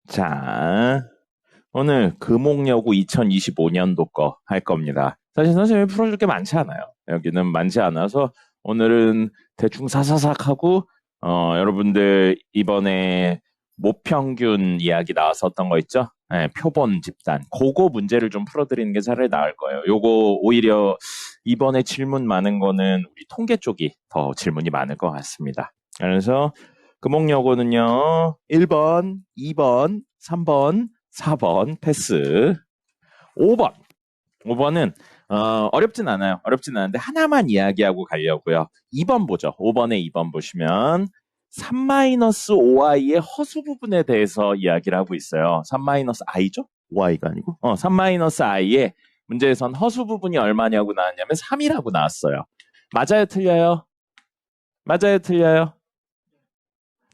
자, 오늘 금옥여고 2025년도 거 할 겁니다. 사실 선생님이 풀어줄 게 많지 않아요. 여기는 많지 않아서 오늘은 대충 사사삭 하고, 여러분들 이번에 모평균 이야기 나왔었던 거 있죠? 네, 표본 집단. 그거 문제를 좀 풀어드리는 게 차라리 나을 거예요. 요거 오히려 이번에 질문 많은 거는 우리 통계 쪽이 더 질문이 많을 것 같습니다. 그래서 금옥여고는요, 1번, 2번, 3번, 4번 패스. 5번. 5번은 어렵진 않아요. 어렵진 않은데 하나만 이야기하고 가려고요. 2번 보죠. 5번에 2번 보시면 3-5i의 허수 부분에 대해서 이야기를 하고 있어요. 3-i죠? 5i가 아니고. 3-i의 문제에선 허수 부분이 얼마냐고 나왔냐면 3이라고 나왔어요. 맞아요, 틀려요? 맞아요, 틀려요?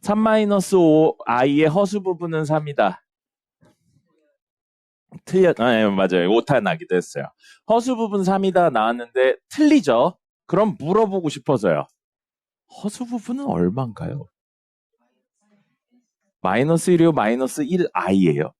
3-5i의 허수 부분은 3이다. 예, 맞아요. 오타 나기도 했어요. 허수 부분 3이다 나왔는데 틀리죠? 그럼 물어보고 싶어서요. 허수 부분은 얼마인가요? 마이너스 1이요, 마이너스 1i예요.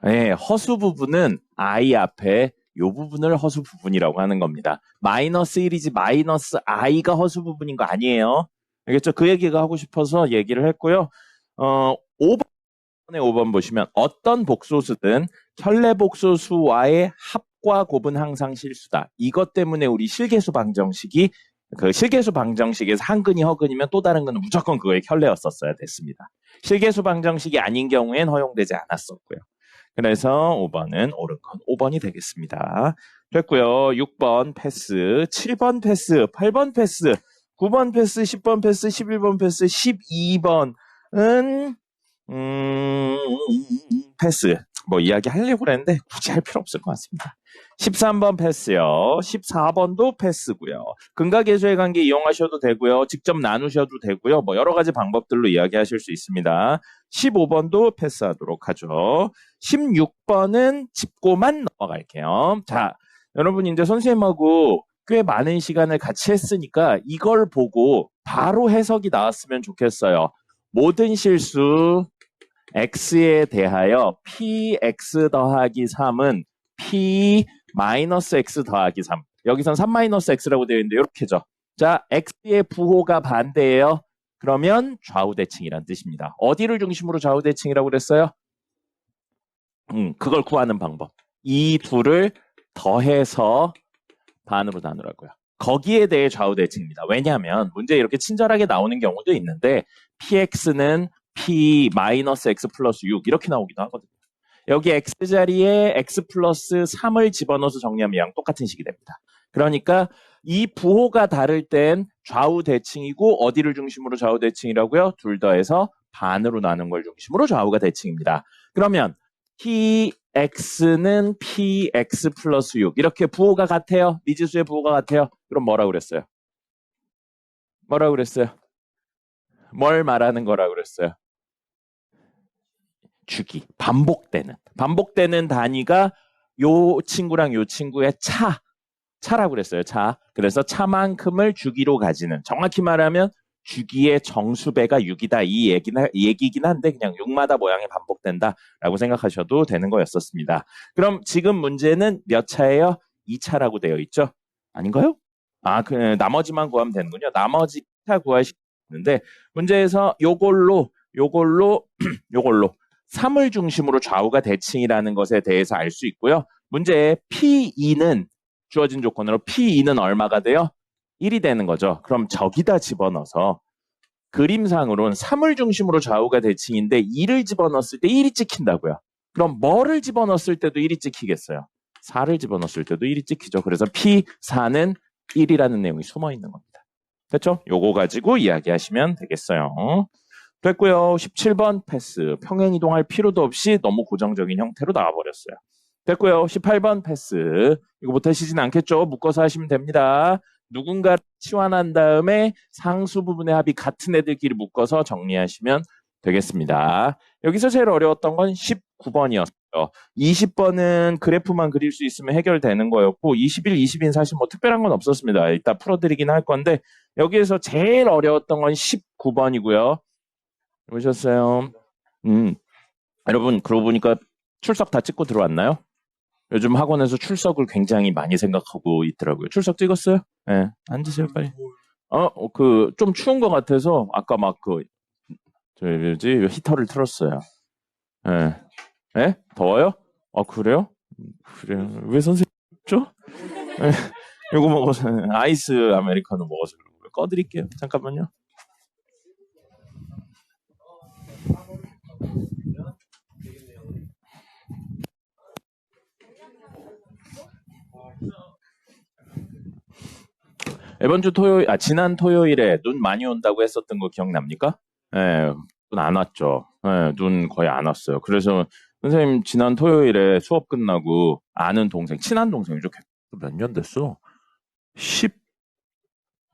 네, 허수 부분은 i 앞에 요 부분을 허수 부분이라고 하는 겁니다. 마이너스 1이지 마이너스 i가 허수 부분인 거 아니에요. 알겠죠? 그 얘기가 하고 싶어서 얘기를 했고요. 5번 보시면 어떤 복소수든 현례복소수와의 합과 곱은 항상 실수다. 이것 때문에 우리 실계수 방정식이 그 실계수 방정식에서 한근이 허근이면 또 다른 건 무조건 그거의 현례였었어야 됐습니다. 실계수 방정식이 아닌 경우엔 허용되지 않았었고요. 그래서 5번은 옳은 건 5번이 되겠습니다. 됐고요. 6번 패스, 7번 패스, 8번 패스, 9번 패스, 10번 패스, 11번 패스, 12번은 패스. 뭐 이야기 하려고 그랬는데 굳이 할 필요 없을 것 같습니다. 13번 패스요. 14번도 패스고요. 근각계수의 관계 이용하셔도 되고요. 직접 나누셔도 되고요. 뭐 여러 가지 방법들로 이야기하실 수 있습니다. 15번도 패스하도록 하죠. 16번은 짚고만 넘어갈게요. 자, 여러분 이제 선생님하고 꽤 많은 시간을 같이 했으니까 이걸 보고 바로 해석이 나왔으면 좋겠어요. 모든 실수 x에 대하여 px 더하기 3은 p 마이너스 x 더하기 3. 여기선 3 마이너스 x라고 되어 있는데 이렇게죠. 자, x의 부호가 반대예요. 그러면 좌우대칭이란 뜻입니다. 어디를 중심으로 좌우대칭이라고 그랬어요? 그걸 구하는 방법. 이 둘을 더해서 반으로 나누라고요. 거기에 대해 좌우대칭입니다. 왜냐하면 문제 이렇게 친절하게 나오는 경우도 있는데 px는 p 마이너스 x 플러스 6 이렇게 나오기도 하거든요. 여기 x 자리에 x 플러스 3을 집어넣어서 정리하면 양 똑같은 식이 됩니다. 그러니까 이 부호가 다를 땐 좌우대칭이고 어디를 중심으로 좌우대칭이라고요? 둘 더해서 반으로 나눈 걸 중심으로 좌우가 대칭입니다. 그러면 px는 px 플러스 6 이렇게 부호가 같아요. 미지수의 부호가 같아요. 그럼 뭐라고 그랬어요? 뭐라고 그랬어요? 뭘 말하는 거라고 그랬어요? 주기. 반복되는 단위가 요 친구랑 요 친구의 차라고 그랬어요. 차. 그래서 차만큼을 주기로 가지는, 정확히 말하면 주기의 정수배가 6이다. 이 얘기긴 한데 그냥 6마다 모양이 반복된다라고 생각하셔도 되는 거였었습니다. 그럼 지금 문제는 몇 차예요? 2차라고 되어 있죠? 아닌가요? 나머지만 구하면 되는군요. 나머지 차 구하시는데 문제에서 요걸로 3을 중심으로 좌우가 대칭이라는 것에 대해서 알 수 있고요. 문제에 P2는 주어진 조건으로 P2는 얼마가 돼요? 1이 되는 거죠. 그럼 저기다 집어넣어서 그림상으로는 3을 중심으로 좌우가 대칭인데 2를 집어넣었을 때 1이 찍힌다고요. 그럼 뭐를 집어넣었을 때도 1이 찍히겠어요? 4를 집어넣었을 때도 1이 찍히죠. 그래서 P4는 1이라는 내용이 숨어 있는 겁니다. 됐죠? 요거 가지고 이야기하시면 되겠어요. 됐고요. 17번 패스. 평행 이동할 필요도 없이 너무 고정적인 형태로 나와버렸어요. 됐고요. 18번 패스. 이거 못하시진 않겠죠? 묶어서 하시면 됩니다. 누군가 치환한 다음에 상수 부분의 합이 같은 애들끼리 묶어서 정리하시면 되겠습니다. 여기서 제일 어려웠던 건 19번이었어요. 20번은 그래프만 그릴 수 있으면 해결되는 거였고 21, 22는 사실 뭐 특별한 건 없었습니다. 이따 풀어드리긴 할 건데 여기에서 제일 어려웠던 건 19번이고요. 보셨어요? 음, 여러분, 그러고 보니까 출석 다 찍고 들어왔나요? 요즘 학원에서 출석을 굉장히 많이 생각하고 있더라고요. 출석 찍었어요? 예, 앉으세요, 빨리. 좀 추운 것 같아서, 아까 막 뭐지, 히터를 틀었어요. 예. 예? 더워요? 그래요? 그래요. 왜 선생님, 죠 예. 요거 먹어서, 아이스 아메리카노 먹어서 그러고요. 꺼드릴게요. 잠깐만요. 지난 토요일에 눈 많이 온다고 했었던 거 기억납니까? 예, 눈 안 왔죠. 예, 눈 거의 안 왔어요. 그래서 선생님 지난 토요일에 수업 끝나고 아는 동생, 친한 동생이죠. 몇 년 됐어? 10,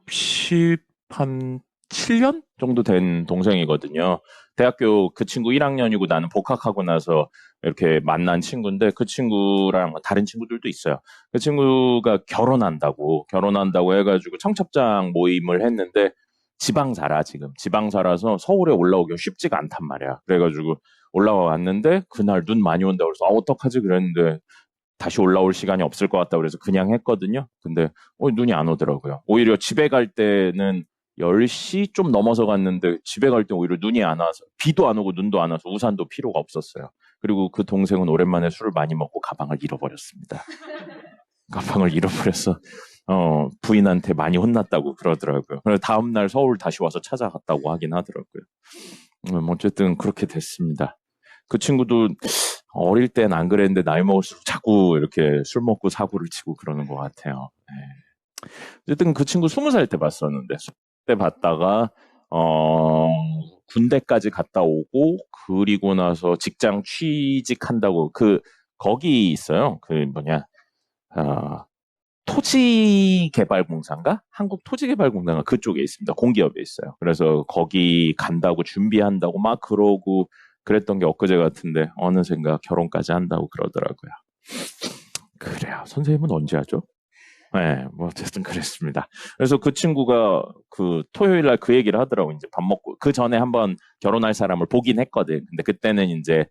10한 7년 정도 된 동생이거든요. 대학교 그 친구 1학년이고 나는 복학하고 나서 이렇게 만난 친구인데 그 친구랑 다른 친구들도 있어요. 그 친구가 결혼한다고 해가지고 청첩장 모임을 했는데 지방 살아 지금. 지방 살아서 서울에 올라오기가 쉽지가 않단 말이야. 그래가지고 올라와 왔는데 그날 눈 많이 온다고 그래서 어떡하지 그랬는데 다시 올라올 시간이 없을 것 같다고 그래서 그냥 했거든요. 근데 눈이 안 오더라고요. 오히려 집에 갈 때는 10시 좀 넘어서 갔는데 집에 갈 때 오히려 눈이 안 와서 비도 안 오고 눈도 안 와서 우산도 필요가 없었어요. 그리고 그 동생은 오랜만에 술을 많이 먹고 가방을 잃어버렸습니다. 가방을 잃어버려서 부인한테 많이 혼났다고 그러더라고요. 그래서 다음날 서울 다시 와서 찾아갔다고 하긴 하더라고요. 어쨌든 그렇게 됐습니다. 그 친구도 어릴 땐 안 그랬는데 나이 먹을수록 자꾸 이렇게 술 먹고 사고를 치고 그러는 것 같아요. 네. 어쨌든 그 친구 20살 때 봤었는데 20살 때 봤다가 군대까지 갔다 오고 그리고 나서 직장 취직한다고 거기 있어요. 그 뭐냐 토지개발공사인가? 한국토지개발공사인가? 그쪽에 있습니다. 공기업에 있어요. 그래서 거기 간다고 준비한다고 막 그러고 그랬던 게 엊그제 같은데 어느샌가 결혼까지 한다고 그러더라고요. 그래요. 선생님은 언제 하죠? 네, 뭐 어쨌든 그랬습니다. 그래서 그 친구가 그 토요일 날 그 얘기를 하더라고. 이제 밥 먹고 그 전에 한번 결혼할 사람을 보긴 했거든. 근데 그때는 이제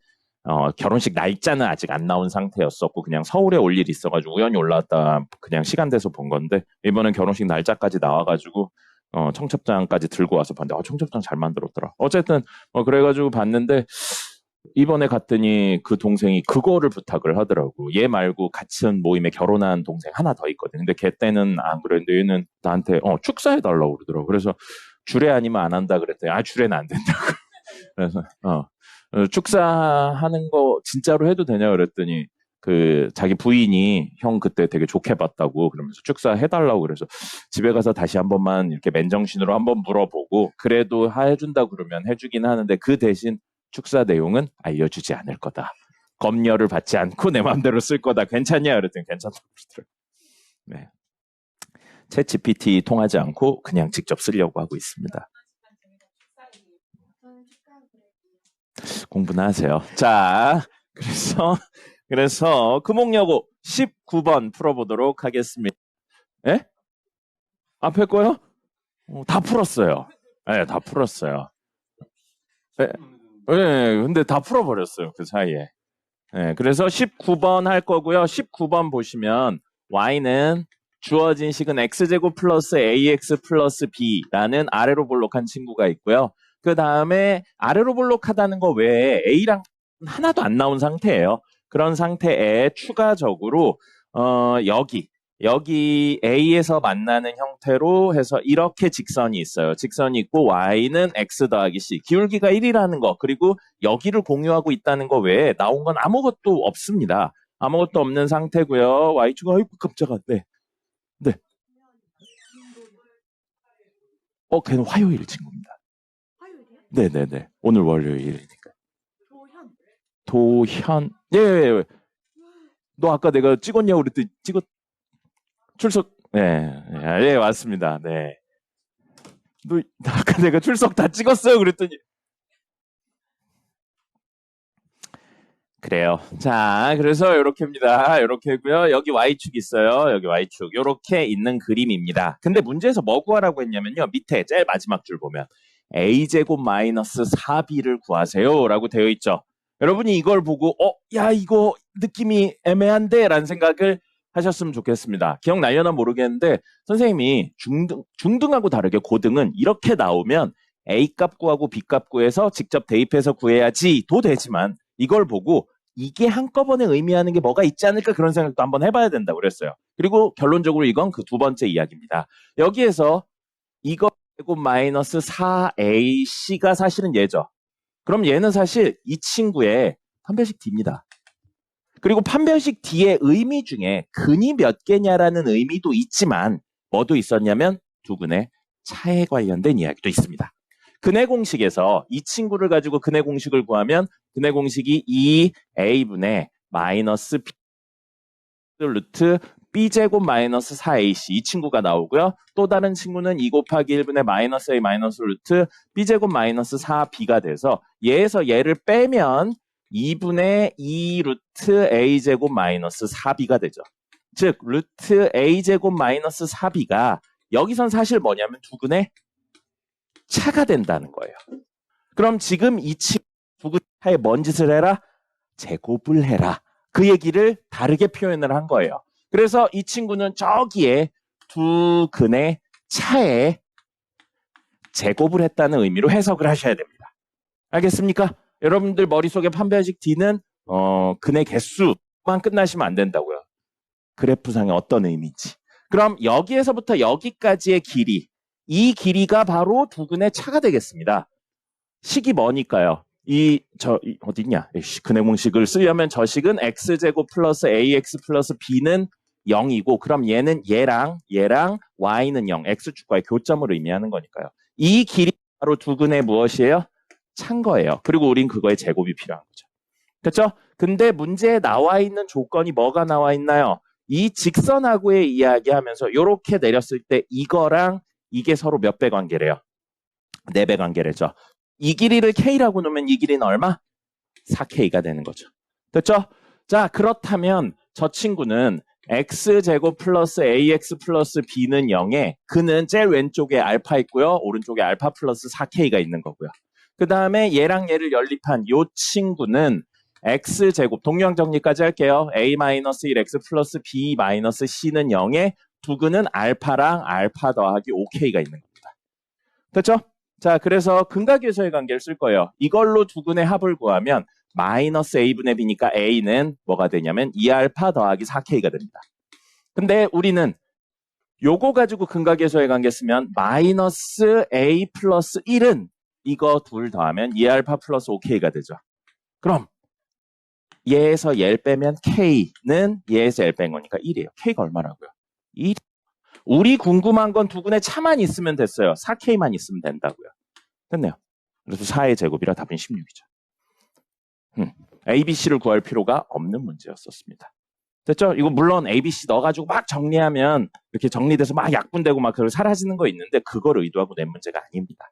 결혼식 날짜는 아직 안 나온 상태였었고 그냥 서울에 올 일이 있어가지고 우연히 올라왔다 그냥 시간 돼서 본 건데 이번엔 결혼식 날짜까지 나와가지고 청첩장까지 들고 와서 봤는데 청첩장 잘 만들었더라. 어쨌든 그래가지고 봤는데 이번에 갔더니 그 동생이 그거를 부탁을 하더라고. 얘 말고 같은 모임에 결혼한 동생 하나 더 있거든. 근데 걔 때는 안 그랬는데 얘는 나한테 축사해달라고 그러더라고. 그래서 주례 아니면 안 한다 그랬더니 주례는 안 된다고. 그래서 축사하는 거 진짜로 해도 되냐 그랬더니 그 자기 부인이 형 그때 되게 좋게 봤다고 그러면서 축사해달라고 그래서 집에 가서 다시 한 번만 이렇게 맨정신으로 한번 물어보고 그래도 해준다 그러면 해주긴 하는데 그 대신 축사 내용은 알려주지 않을 거다. 검열을 받지 않고 내 마음대로 쓸 거다. 괜찮냐? 그랬더니 괜찮다고 그러더라고요. 네. 챗 GPT 통하지 않고 그냥 직접 쓰려고 하고 있습니다. 공부나 하세요. 자, 그래서 금옥여고 19번 풀어보도록 하겠습니다. 예? 앞에 거요? 다 풀었어요. 네, 다 풀었어요. 네, 근데 다 풀어버렸어요. 그 사이에. 네, 그래서 19번 할 거고요. 19번 보시면 y는 주어진 식은 x제곱 플러스 ax 플러스 b라는 아래로 볼록한 친구가 있고요. 그 다음에 아래로 볼록하다는 거 외에 a랑 하나도 안 나온 상태예요. 그런 상태에 추가적으로 여기 A에서 만나는 형태로 해서 이렇게 직선이 있어요. 직선이 있고 y는 x 더하기 c. 기울기가 1이라는 거 그리고 여기를 공유하고 있다는 거 외에 나온 건 아무것도 없습니다. 아무것도 없는 상태고요. y축은 아이고 깜짝아. 네. 네. 걔는 화요일 친구입니다. 화요일이요? 네네네. 오늘 월요일이니까. 도현. 예. 너 아까 내가 찍었냐고 그랬더니 출석. 네. 예, 맞습니다. 네. 너 아까 내가 출석 다 찍었어요 그랬더니 그래요. 자, 그래서 이렇게입니다. 이렇게고요. 여기 y축 있어요. 여기 y축. 이렇게 있는 그림입니다. 근데 문제에서 뭐 구하라고 했냐면요. 밑에 제일 마지막 줄 보면 a제곱 마이너스 4b를 구하세요 라고 되어 있죠. 여러분이 이걸 보고 야 이거 느낌이 애매한데 라는 생각을 하셨으면 좋겠습니다. 기억나려나 모르겠는데 선생님이 중등하고 다르게 고등은 이렇게 나오면 A값 구하고 B값 구해서 직접 대입해서 구해야지도 되지만 이걸 보고 이게 한꺼번에 의미하는 게 뭐가 있지 않을까 그런 생각도 한번 해봐야 된다고 그랬어요. 그리고 결론적으로 이건 그 두 번째 이야기입니다. 여기에서 이거 제곱 마이너스 4AC가 사실은 얘죠. 그럼 얘는 사실 이 친구의 판별식 D입니다. 그리고 판별식 D의 의미 중에 근이 몇 개냐라는 의미도 있지만 뭐도 있었냐면 두근의 차에 관련된 이야기도 있습니다. 근의 공식에서 이 친구를 가지고 근의 공식을 구하면 근의 공식이 2a분의 마이너스 b 루트 b제곱 마이너스 4ac 이 친구가 나오고요. 또 다른 친구는 2 곱하기 1분의 마이너스 a 마이너스 루트 b제곱 마이너스 4b가 돼서 얘에서 얘를 빼면 2분의 2 루트 a제곱 마이너스 4b가 되죠. 즉 루트 a제곱 마이너스 4b가 여기선 사실 뭐냐면 두근의 차가 된다는 거예요. 그럼 지금 이 친구 두근 차에 뭔 짓을 해라? 제곱을 해라. 그 얘기를 다르게 표현을 한 거예요. 그래서 이 친구는 저기에 두 근의 차에 제곱을 했다는 의미로 해석을 하셔야 됩니다. 알겠습니까? 여러분들 머릿속에 판별식 D는 근의 개수만 끝나시면 안 된다고요. 그래프상에 어떤 의미인지. 그럼 여기에서부터 여기까지의 길이 이 길이가 바로 두근의 차가 되겠습니다. 식이 뭐니까요? 어딨냐? 근의 공식을 쓰려면 저 식은 x제곱 플러스 ax 플러스 b는 0이고 그럼 얘는 얘랑 y는 0, x축과의 교점을 의미하는 거니까요. 이 길이 바로 두근의 무엇이에요? 찬 거예요. 그리고 우린 그거의 제곱이 필요한 거죠. 그렇죠? 근데 문제에 나와 있는 조건이 뭐가 나와 있나요? 이 직선하고의 이야기하면서 이렇게 내렸을 때 이거랑 이게 서로 몇 배 관계래요? 4배 관계래죠. 이 길이를 K라고 놓으면 이 길이는 얼마? 4K가 되는 거죠. 됐죠? 자, 그렇다면 저 친구는 X제곱 플러스 AX 플러스 B는 0에 그는 제일 왼쪽에 알파 있고요. 오른쪽에 알파 플러스 4K가 있는 거고요. 그 다음에 얘랑 얘를 연립한 이 친구는 X제곱, 동량 정리까지 할게요. A-1 X 플러스 B-C는 0에 두근은 알파랑 알파 더하기 5K가 있는 겁니다. 됐죠? 자, 그래서 근각에서의 관계를 쓸 거예요. 이걸로 두근의 합을 구하면 마이너스 A분의 B니까 A는 뭐가 되냐면 2알파 더하기 4K가 됩니다. 근데 우리는 요거 가지고 근각에서의 관계 쓰면 마이너스 A 플러스 1은 이거 둘 더하면 2알파 플러스 5K가 되죠. 그럼 얘에서 얘를 빼면 K는 얘에서 얘를 뺀 거니까 1이에요. K가 얼마라고요? 1. 우리 궁금한 건 두근의 차만 있으면 됐어요. 4K만 있으면 된다고요. 됐네요. 그래서 4의 제곱이라 답은 16이죠. A, B, C를 구할 필요가 없는 문제였었습니다. 됐죠? 이거 물론 A, B, C 넣어가지고 막 정리하면 이렇게 정리돼서 막 약분되고 막 그걸 사라지는 거 있는데 그걸 의도하고 낸 문제가 아닙니다.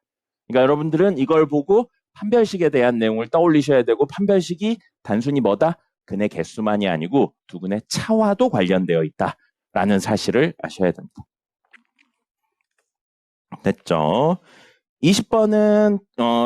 그러니까 여러분들은 이걸 보고 판별식에 대한 내용을 떠올리셔야 되고 판별식이 단순히 뭐다? 근의 개수만이 아니고 두근의 차와도 관련되어 있다라는 사실을 아셔야 됩니다. 됐죠? 20번은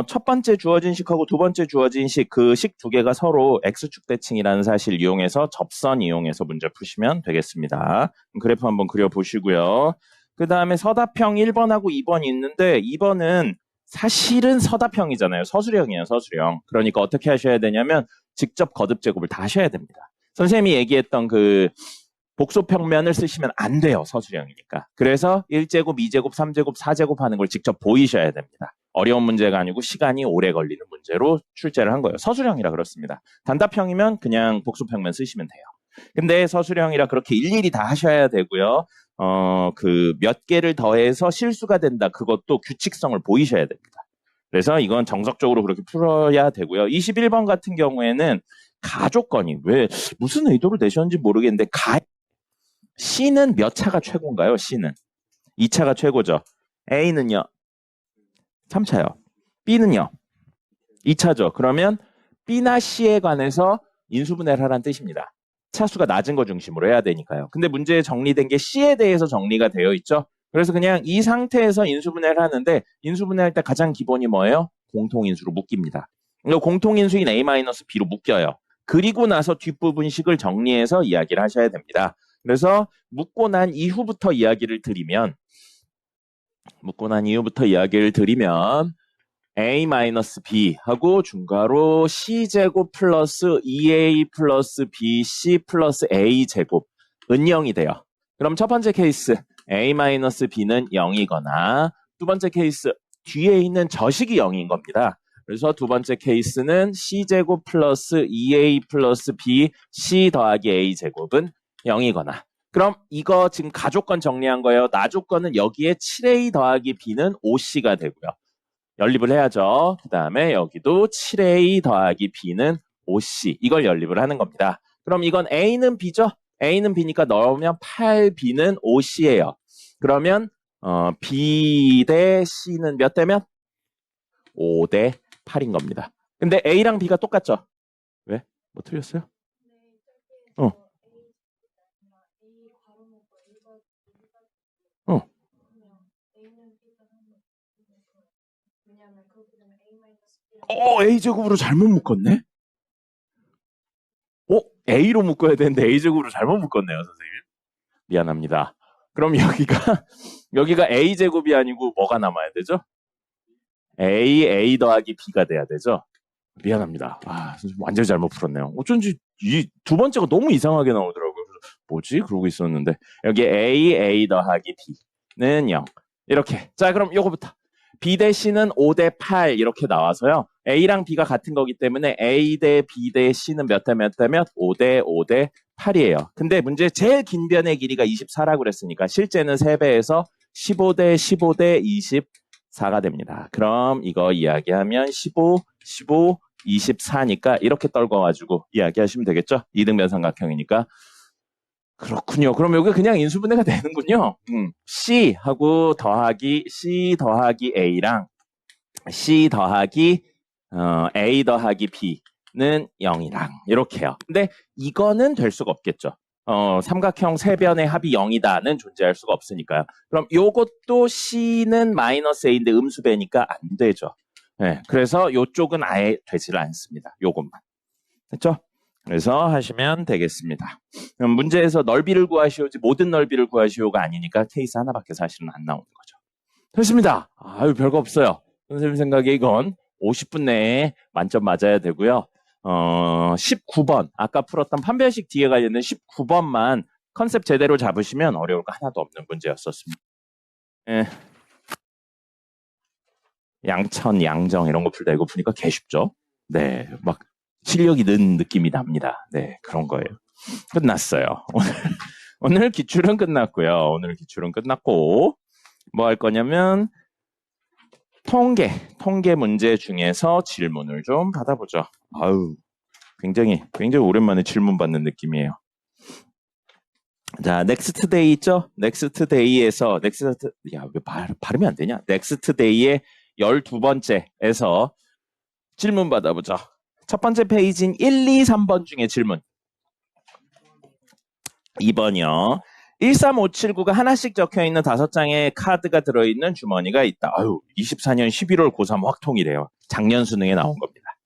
첫 번째 주어진 식하고 두 번째 주어진 식, 그 식 두 개가 서로 X축 대칭이라는 사실 이용해서 접선 이용해서 문제 푸시면 되겠습니다. 그래프 한번 그려보시고요. 그 다음에 서답형 1번하고 2번이 있는데 2번은 사실은 서답형이잖아요. 서술형이에요. 서술형. 그러니까 어떻게 하셔야 되냐면 직접 거듭 제곱을 다 하셔야 됩니다. 선생님이 얘기했던 그 복소평면을 쓰시면 안 돼요. 서술형이니까. 그래서 1제곱, 2제곱, 3제곱, 4제곱 하는 걸 직접 보이셔야 됩니다. 어려운 문제가 아니고 시간이 오래 걸리는 문제로 출제를 한 거예요. 서술형이라 그렇습니다. 단답형이면 그냥 복소평면 쓰시면 돼요. 근데 서술형이라 그렇게 일일이 다 하셔야 되고요. 그 몇 개를 더해서 실수가 된다. 그것도 규칙성을 보이셔야 됩니다. 그래서 이건 정석적으로 그렇게 풀어야 되고요. 21번 같은 경우에는 가조건이 무슨 의도로 내셨는지 모르겠는데 C는 몇 차가 최고인가요? C는 2차가 최고죠. A는요? 3차요. B는요? 2차죠. 그러면 B나 C에 관해서 인수분해를 하라는 뜻입니다. 차수가 낮은 거 중심으로 해야 되니까요. 근데 문제에 정리된 게 C에 대해서 정리가 되어 있죠. 그래서 그냥 이 상태에서 인수분해를 하는데 인수분해할 때 가장 기본이 뭐예요? 공통인수로 묶입니다. 공통인수인 A-B로 묶여요. 그리고 나서 뒷부분식을 정리해서 이야기를 하셔야 됩니다. 그래서 묶고 난 이후부터 이야기를 드리면 A-B 하고 중괄호 C제곱 플러스 2A 플러스 BC 플러스 A제곱은 0이 돼요. 그럼 첫 번째 케이스 A-B는 0이거나 두 번째 케이스 뒤에 있는 저식이 0인 겁니다. 그래서 두 번째 케이스는 C제곱 플러스 2A 플러스 B C 더하기 A제곱은 0이거나 그럼 이거 지금 가조건 정리한 거예요. 나조건은 여기에 7A 더하기 B는 5C가 되고요. 연립을 해야죠. 그 다음에 여기도 7A 더하기 B는 5C 이걸 연립을 하는 겁니다. 그럼 이건 A는 B죠? A는 B니까 넣으면 8B는 5C예요. 그러면 B 대 C는 몇 대면? 5 대 8인 겁니다. 근데 A랑 B가 똑같죠? 왜? 뭐 틀렸어요? 어. 어. A제곱으로 잘못 묶었네? A로 묶어야 되는데 A제곱으로 잘못 묶었네요, 선생님. 미안합니다. 그럼 여기가 A제곱이 아니고 뭐가 남아야 되죠? A 더하기 B가 돼야 되죠? 미안합니다. 완전히 잘못 풀었네요. 어쩐지 이 두 번째가 너무 이상하게 나오더라고요. 뭐지? 그러고 있었는데. 여기 A 더하기 B는 0. 이렇게. 자, 그럼 요거부터. B 대 C는 5 대 8 이렇게 나와서요. A랑 B가 같은 거기 때문에 A 대 B 대 C는 몇 대 몇 대면 5 대 5 대 8이에요. 근데 문제 제일 긴 변의 길이가 24라고 그랬으니까 실제는 3배에서 15 대 15 대 24가 됩니다. 그럼 이거 이야기하면 15, 24니까 이렇게 떨궈가지고 이야기하시면 되겠죠? 이등변삼각형이니까. 그렇군요. 그럼 여기 그냥 인수분해가 되는군요. C하고 C 더하기 A랑 C 더하기 A 더하기 B는 0이랑 이렇게요. 근데 이거는 될 수가 없겠죠. 삼각형 세변의 합이 0이다는 존재할 수가 없으니까요. 그럼 요것도 C는 마이너스 A인데 음수배니까 안 되죠. 네, 그래서 요쪽은 아예 되질 않습니다. 요것만. 됐죠? 그래서 하시면 되겠습니다. 그럼 문제에서 넓이를 구하시오지 모든 넓이를 구하시오가 아니니까 케이스 하나밖에 사실은 안 나오는 거죠. 됐습니다. 별거 없어요. 선생님 생각에 이건 50분 내에 만점 맞아야 되고요. 19번 아까 풀었던 판별식 뒤에 관련된 19번만 컨셉 제대로 잡으시면 어려울 거 하나도 없는 문제였었습니다. 예. 양천, 양정 이런 거 풀다 이거 푸니까 개 쉽죠? 네, 막 실력이 는 느낌이 납니다. 네, 그런 거예요. 끝났어요. 오늘 기출은 끝났고요. 오늘 기출은 끝났고 뭐 할 거냐면 통계 문제 중에서 질문을 좀 받아보죠. 굉장히 오랜만에 질문 받는 느낌이에요. 자, 넥스트 데이 있죠? 넥스트 데이에서 왜 발음이 안 되냐? 넥스트 데이의 12번째에서 질문 받아보죠. 첫 번째 페이지인 1, 2, 3번 중에 질문. 2번이요. 13579가 하나씩 적혀있는 5장의 카드가 들어있는 주머니가 있다. 24년 11월 고3 확통이래요. 작년 수능에 나온 겁니다.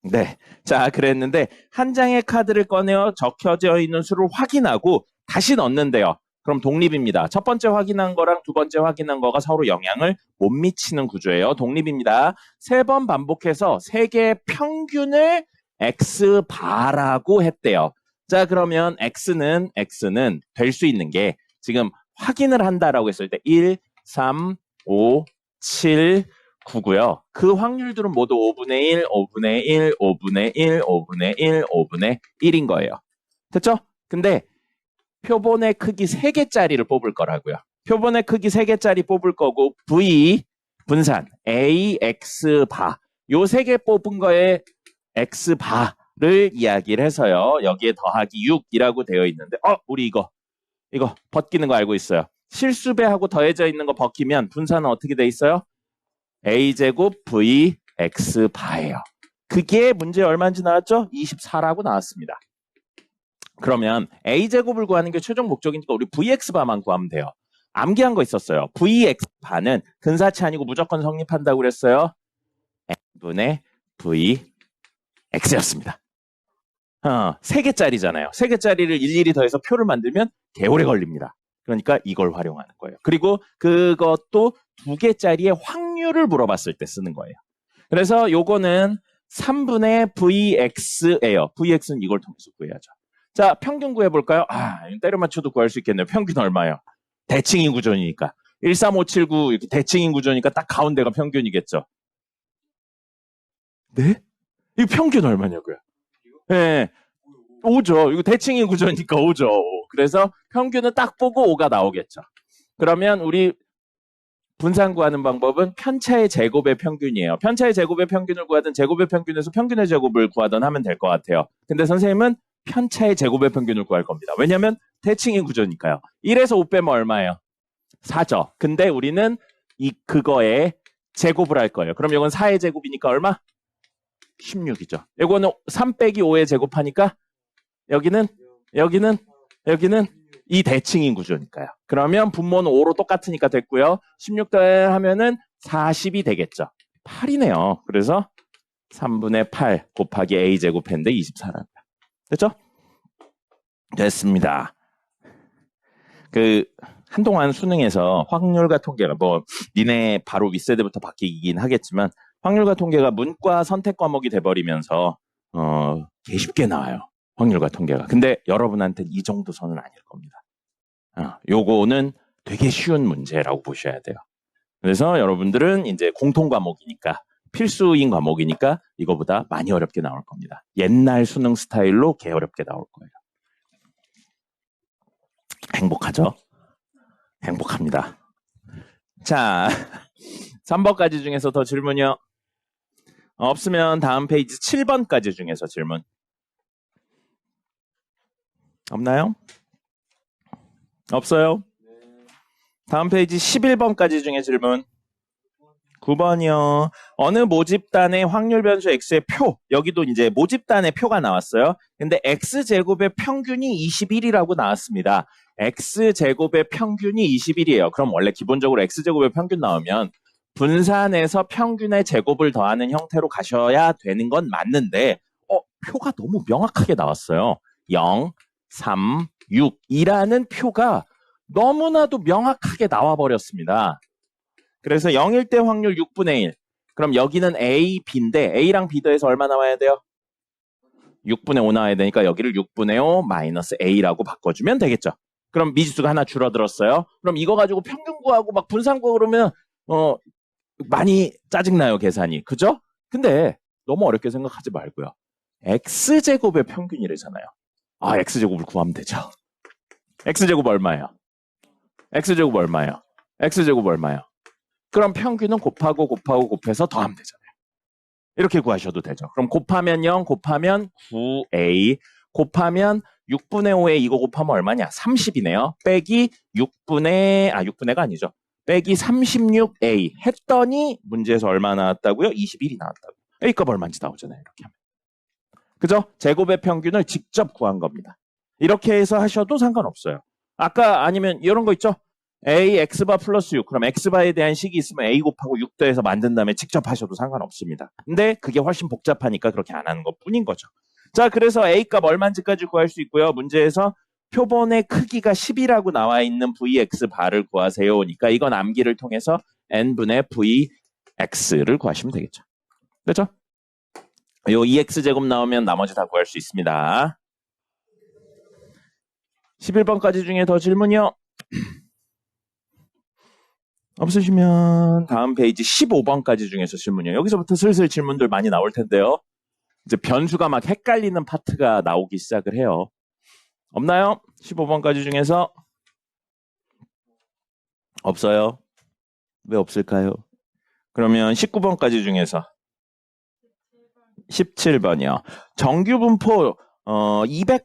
네. 자, 그랬는데 한 장의 카드를 꺼내어 적혀져 있는 수를 확인하고 다시 넣는데요. 그럼 독립입니다. 첫 번째 확인한 거랑 두 번째 확인한 거가 서로 영향을 못 미치는 구조예요. 독립입니다. 3번 반복해서 3개의 평균을 X바라고 했대요. 자, 그러면 X는 될 수 있는 게 지금 확인을 한다라고 했을 때 1, 3, 5, 7, 9고요. 그 확률들은 모두 5분의 1, 5분의 1, 5분의 1, 5분의 1, 5분의 1인 거예요. 됐죠? 근데 표본의 크기 3개짜리를 뽑을 거라고요. 표본의 크기 3개짜리 뽑을 거고 V 분산 A, X, 바 요 3개 뽑은 거에 X 바를 이야기를 해서요. 여기에 더하기 6이라고 되어 있는데 우리 이거 벗기는 거 알고 있어요. 실수배하고 더해져 있는 거 벗기면 분산은 어떻게 돼 있어요? A제곱 V X 바예요. 그게 문제 얼마인지 나왔죠? 24라고 나왔습니다. 그러면 A제곱을 구하는 게 최종 목적이니까 우리 VX 바만 구하면 돼요. 암기한 거 있었어요. VX반은 근사치 아니고 무조건 성립한다고 그랬어요. n분의 VX였습니다. 3개짜리잖아요. 3개짜리를 일일이 더해서 표를 만들면 개오래 걸립니다. 그러니까 이걸 활용하는 거예요. 그리고 그것도 2개짜리의 확률을 물어봤을 때 쓰는 거예요. 그래서 요거는 3분의 VX예요. VX는 이걸 통해서 구해야죠. 자, 평균 구해볼까요? 때려 맞춰도 구할 수 있겠네요. 평균 얼마예요? 대칭인 구조니까. 13579 이렇게 대칭인 구조니까 딱 가운데가 평균이겠죠. 네? 이 평균 얼마냐고요? 네. 5죠. 이거 대칭인 구조니까 5죠. 그래서 평균은 딱 보고 5가 나오겠죠. 그러면 우리 분산 구하는 방법은 편차의 제곱의 평균이에요. 편차의 제곱의 평균을 구하든 제곱의 평균에서 평균의 제곱을 구하든 하면 될 것 같아요. 근데 선생님은 편차의 제곱의 평균을 구할 겁니다. 왜냐하면 대칭인 구조니까요. 1에서 5 빼면 얼마예요? 4죠. 근데 우리는 그거에 제곱을 할 거예요. 그럼 이건 4의 제곱이니까 얼마? 16이죠. 이거는 3 빼기 5의 제곱하니까 여기는 이 대칭인 구조니까요. 그러면 분모는 5로 똑같으니까 됐고요. 16 더하면은 40이 되겠죠. 8이네요. 그래서 3분의 8 곱하기 a제곱했는데 24랍니다. 됐죠? 됐습니다. 한동안 수능에서 확률과 통계가 니네 바로 윗세대부터 바뀌긴 하겠지만 확률과 통계가 문과 선택 과목이 돼버리면서 개 쉽게 나와요. 확률과 통계가. 근데 여러분한테는 이 정도 선은 아닐 겁니다. 요거는 되게 쉬운 문제라고 보셔야 돼요. 그래서 여러분들은 이제 공통 과목이니까 필수인 과목이니까 이거보다 많이 어렵게 나올 겁니다. 옛날 수능 스타일로 개 어렵게 나올 거예요. 행복하죠? 행복합니다. 자, 3번까지 중에서 더 질문이요. 없으면 다음 페이지 7번까지 중에서 질문. 없나요? 없어요? 다음 페이지 11번까지 중에 질문. 9번이요. 어느 모집단의 확률 변수 x의 표. 여기도 이제 모집단의 표가 나왔어요. 근데 x제곱의 평균이 21이라고 나왔습니다. x제곱의 평균이 21이에요. 그럼 원래 기본적으로 x제곱의 평균 나오면 분산해서 평균의 제곱을 더하는 형태로 가셔야 되는 건 맞는데 표가 너무 명확하게 나왔어요. 0, 3, 6이라는 표가 너무나도 명확하게 나와버렸습니다. 그래서 0일 때 확률 6분의 1. 그럼 여기는 A, B인데 A랑 B 더해서 얼마 나와야 돼요? 6분의 5 나와야 되니까 여기를 6분의 5 마이너스 A라고 바꿔주면 되겠죠. 그럼 미지수가 하나 줄어들었어요. 그럼 이거 가지고 평균 구하고 막 분산 구하고 그러면 많이 짜증나요, 계산이. 그죠? 근데 너무 어렵게 생각하지 말고요. X제곱의 평균이래잖아요. X제곱을 구하면 되죠. X제곱 얼마예요? X제곱 얼마예요? X제곱 얼마예요? 그럼 평균은 곱해서 더하면 되잖아요. 이렇게 구하셔도 되죠. 그럼 곱하면 0, 곱하면 9A, 곱하면 6분의 5에 이거 곱하면 얼마냐? 30이네요. 빼기 6분의가 아니죠. 빼기 36A 했더니 문제에서 얼마 나왔다고요? 21이 나왔다고. A값 얼마인지 나오잖아요. 이렇게 하면. 그죠? 제곱의 평균을 직접 구한 겁니다. 이렇게 해서 하셔도 상관없어요. 아까 아니면 이런 거 있죠? A x바 플러스 6. 그럼 x바에 대한 식이 있으면 a 곱하고 6 더해서 만든 다음에 직접 하셔도 상관없습니다. 근데 그게 훨씬 복잡하니까 그렇게 안 하는 것 뿐인 거죠. 자, 그래서 A값 얼마인지까지 구할 수 있고요. 문제에서 표본의 크기가 10이라고 나와 있는 VX 바를 구하세요니까 이건 암기를 통해서 n분의 VX를 구하시면 되겠죠. 그렇죠? 요 2x제곱 나오면 나머지 다 구할 수 있습니다. 11번까지 중에 더 질문이요. 없으시면 다음 페이지 15번까지 중에서 질문이요. 여기서부터 슬슬 질문들 많이 나올 텐데요. 이제 변수가 막 헷갈리는 파트가 나오기 시작을 해요. 없나요? 15번까지 중에서 없어요. 왜 없을까요? 그러면 19번까지 중에서 17번이요. 정규 분포 200,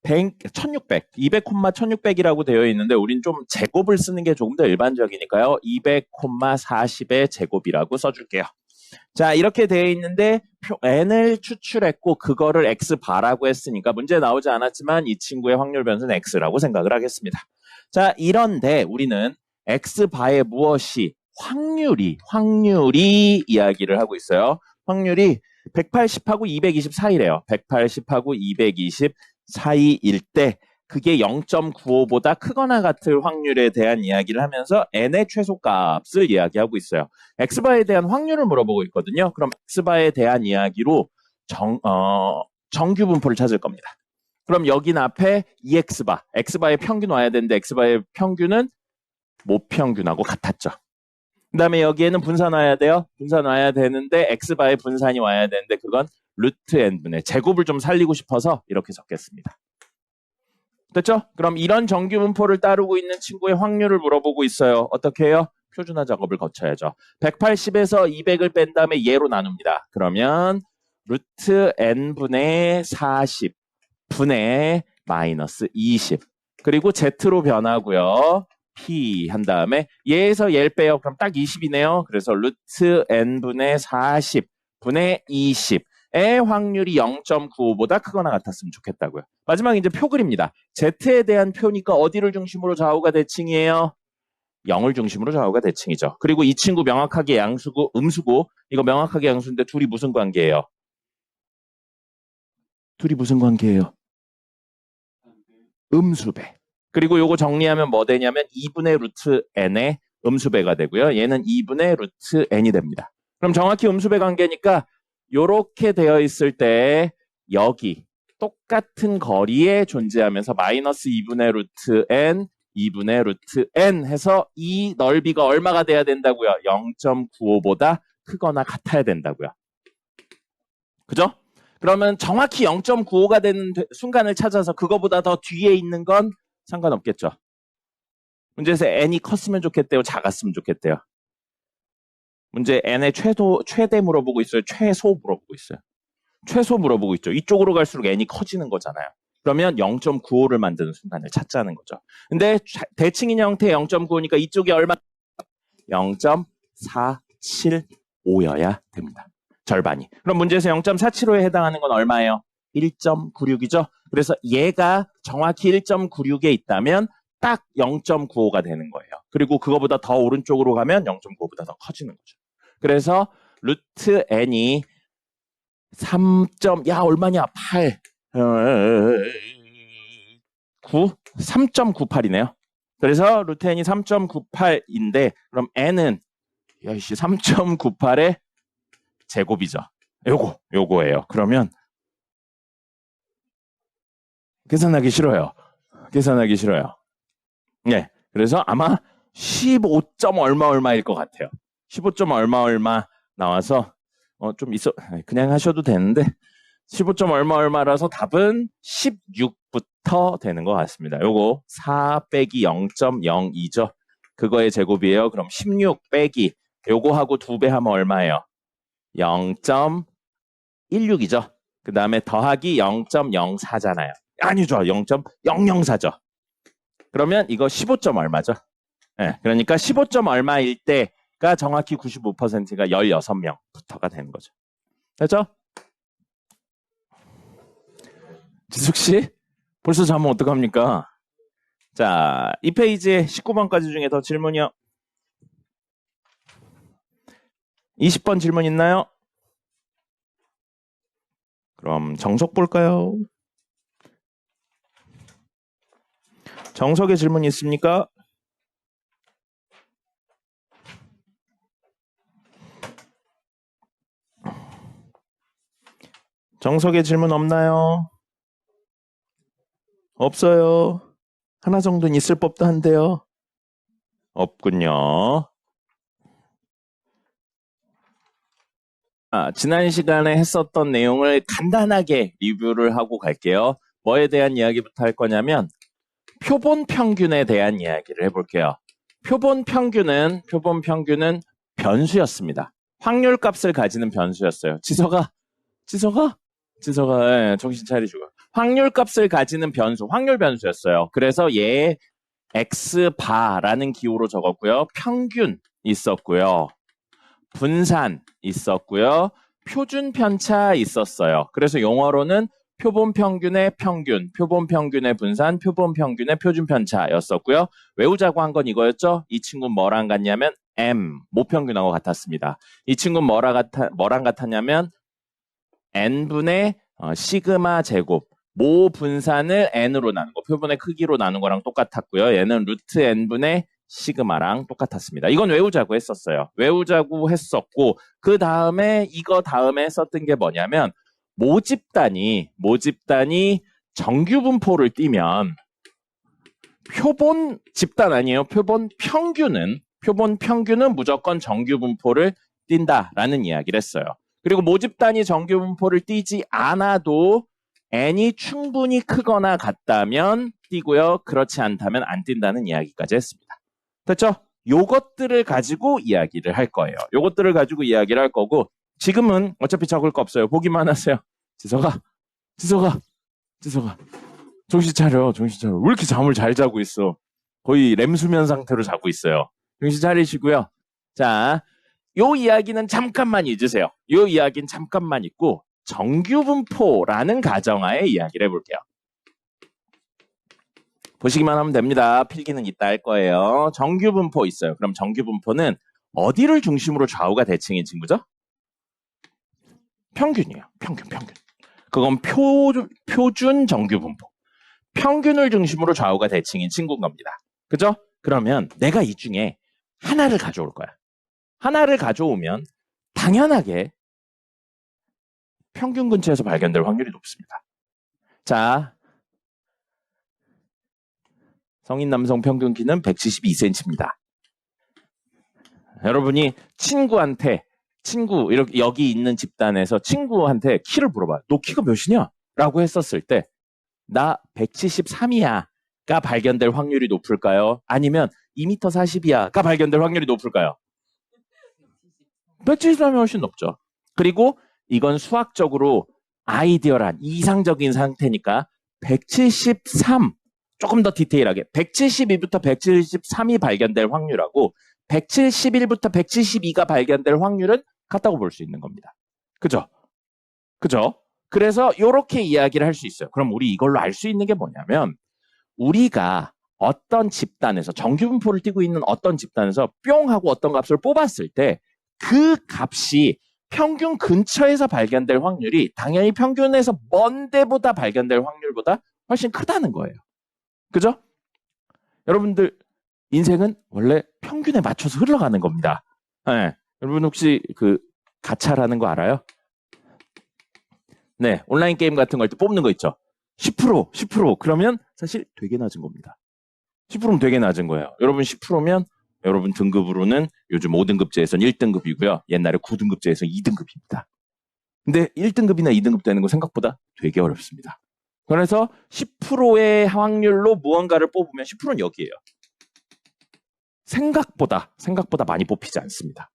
100, 1600, 200, 1600이라고 되어 있는데 우린 좀 제곱을 쓰는 게 조금 더 일반적이니까요. 200, 40의 제곱이라고 써줄게요. 자, 이렇게 되어 있는데 n을 추출했고 그거를 x바라고 했으니까 문제 나오지 않았지만 이 친구의 확률 변수는 x라고 생각을 하겠습니다. 자, 이런데 우리는 x바의 무엇이 확률이 이야기를 하고 있어요. 확률이 180하고 220 사이래요. 180하고 220 사이일 때 그게 0.95보다 크거나 같을 확률에 대한 이야기를 하면서 n의 최소값을 이야기하고 있어요. x바에 대한 확률을 물어보고 있거든요. 그럼 x바에 대한 이야기로 정규 분포를 찾을 겁니다. 그럼 여긴 앞에 2x바, x바의 평균 와야 되는데 x바의 평균은 모평균하고 같았죠. 그 다음에 여기에는 분산 와야 돼요. 분산 와야 되는데 x바의 분산이 와야 되는데 그건 루트 n분의 제곱을 좀 살리고 싶어서 이렇게 적겠습니다. 됐죠? 그럼 이런 정규 분포를 따르고 있는 친구의 확률을 물어보고 있어요. 어떻게 해요? 표준화 작업을 거쳐야죠. 180에서 200을 뺀 다음에 얘로 나눕니다. 그러면 루트 n분의 40 분의 마이너스 20 그리고 z로 변하고요. p 한 다음에 얘에서 얘를 빼요. 그럼 딱 20이네요. 그래서 루트 n분의 40 분의 20의 확률이 0.95보다 크거나 같았으면 좋겠다고요. 마지막 이제 표 그립니다. z에 대한 표니까 어디를 중심으로 좌우가 대칭이에요? 0을 중심으로 좌우가 대칭이죠. 그리고 이 친구 명확하게 양수고 음수고 이거 명확하게 양수인데 둘이 무슨 관계예요? 둘이 무슨 관계예요? 음수배. 그리고 요거 정리하면 뭐 되냐면 2분의 루트 n의 음수배가 되고요. 얘는 2분의 루트 n이 됩니다. 그럼 정확히 음수배 관계니까 요렇게 되어 있을 때 여기 똑같은 거리에 존재하면서 마이너스 2분의 루트 n, 2분의 루트 n 해서 이 넓이가 얼마가 돼야 된다고요? 0.95보다 크거나 같아야 된다고요. 그죠? 그러면 정확히 0.95가 되는 순간을 찾아서 그거보다 더 뒤에 있는 건 상관없겠죠. 문제에서 n이 컸으면 좋겠대요? 작았으면 좋겠대요? 문제 n의 최대 물어보고 있어요? 최소 물어보고 있어요? 최소 물어보고 있죠. 이쪽으로 갈수록 n이 커지는 거잖아요. 그러면 0.95를 만드는 순간을 찾자는 거죠. 근데 대칭인 형태의 0.95니까 이쪽이 얼마? 0.475여야 됩니다. 절반이. 그럼 문제에서 0.475에 해당하는 건 얼마예요? 1.96이죠. 그래서 얘가 정확히 1.96에 있다면 딱 0.95가 되는 거예요. 그리고 그거보다 더 오른쪽으로 가면 0.95보다 더 커지는 거죠. 그래서 루트 n이 얼마냐? 8. 3.98이네요. 그래서 루트 n이 3.98인데 그럼 n은 3.98의 제곱이죠. 요거예요. 그러면 계산하기 싫어요. 네. 그래서 아마 15점 얼마일 것 같아요. 15점 얼마 나와서 좀 그냥 하셔도 되는데 15점 얼마라서 답은 16부터 되는 것 같습니다. 요거 4 빼기 0.02죠. 그거의 제곱이에요. 그럼 16 빼기 요거하고 2배 하면 얼마예요? 0.16이죠. 그 다음에 더하기 0.04잖아요. 아니죠. 0.004죠. 그러면 이거 15점 얼마죠? 네, 그러니까 15점 얼마일 때가 정확히 95%가 16명부터가 되는 거죠. 됐죠? 지숙씨? 벌써 자면 어떡합니까? 자, 이 페이지에 19번까지 중에 더 질문이요. 20번 질문 있나요? 그럼 정석 볼까요? 정석에 질문 있습니까? 정석에 질문 없나요? 없어요. 하나 정도는 있을 법도 한데요. 없군요. 지난 시간에 했었던 내용을 간단하게 리뷰를 하고 갈게요. 뭐에 대한 이야기부터 할 거냐면 표본 평균에 대한 이야기를 해볼게요. 표본 평균은 변수였습니다. 확률 값을 가지는 변수였어요. 지서가 예, 정신 차리시고. 확률 값을 가지는 확률 변수였어요. 그래서 얘 x바라는 기호로 적었고요. 평균 있었고요. 분산 있었고요. 표준 편차 있었어요. 그래서 용어로는 표본 평균의 평균, 표본 평균의 분산, 표본 평균의 표준 편차였었고요. 외우자고 한 건 이거였죠. 이 친구는 뭐랑 같냐면 M, 모평균하고 같았습니다. 이 친구는 뭐랑 같았냐면 N분의 시그마 제곱, 모 분산을 N으로 나눈 거, 표본의 크기로 나눈 거랑 똑같았고요. 얘는 루트 N분의 시그마랑 똑같았습니다. 이건 외우자고 했었어요. 외우자고 했었고, 그 다음에 이거 다음에 썼던 게 뭐냐면 모집단이 정규분포를 띄면 표본 집단 아니에요. 표본 평균은 무조건 정규분포를 띈다라는 이야기를 했어요. 그리고 모집단이 정규분포를 띄지 않아도 n이 충분히 크거나 같다면 띄고요. 그렇지 않다면 안 띈다는 이야기까지 했습니다. 됐죠? 요것들을 가지고 이야기를 할 거예요. 요것들을 가지고 이야기를 할 거고 지금은 어차피 적을 거 없어요. 보기만 하세요. 지석아. 정신 차려. 왜 이렇게 잠을 잘 자고 있어? 거의 렘수면 상태로 자고 있어요. 정신 차리시고요. 자, 요 이야기는 잠깐만 잊으세요. 요 이야기는 잠깐만 잊고 정규분포라는 가정하에 이야기를 해볼게요. 보시기만 하면 됩니다. 필기는 이따 할 거예요. 정규분포 있어요. 그럼 정규분포는 어디를 중심으로 좌우가 대칭인 친구죠? 평균이에요. 평균. 그건 표준 정규분포. 평균을 중심으로 좌우가 대칭인 친구인 겁니다. 그죠? 그러면 내가 이 중에 하나를 가져올 거야. 하나를 가져오면 당연하게 평균 근처에서 발견될 확률이 높습니다. 자, 성인 남성 평균 키는 172cm입니다. 여러분이 이렇게 여기 있는 집단에서 친구한테 키를 물어봐요. 너 키가 몇이냐? 라고 했었을 때 나 173이야가 발견될 확률이 높을까요? 아니면 2m 40이야가 발견될 확률이 높을까요? 173이 훨씬 높죠. 그리고 이건 수학적으로 아이디어란 이상적인 상태니까 173, 조금 더 디테일하게 172부터 173이 발견될 확률하고 171부터 172가 발견될 확률은 같다고 볼 수 있는 겁니다. 그죠? 그래서 이렇게 이야기를 할 수 있어요. 그럼 우리 이걸로 알 수 있는 게 뭐냐면 우리가 어떤 집단에서 정규분포를 띄고 있는 어떤 집단에서 뿅 하고 어떤 값을 뽑았을 때 그 값이 평균 근처에서 발견될 확률이 당연히 평균에서 먼 데보다 발견될 확률보다 훨씬 크다는 거예요. 그죠? 여러분들 인생은 원래 평균에 맞춰서 흘러가는 겁니다. 네. 여러분 혹시 그 가차라는 거 알아요? 네, 온라인 게임 같은 거 할 때 뽑는 거 있죠. 10% 그러면 사실 되게 낮은 겁니다. 10%면 되게 낮은 거예요. 여러분 10%면 여러분 등급으로는 요즘 5등급제에서는 1등급이고요. 옛날에 9등급제에서 2등급입니다. 근데 1등급이나 2등급 되는 거 생각보다 되게 어렵습니다. 그래서 10%의 확률로 무언가를 뽑으면 10%는 여기예요. 생각보다 많이 뽑히지 않습니다.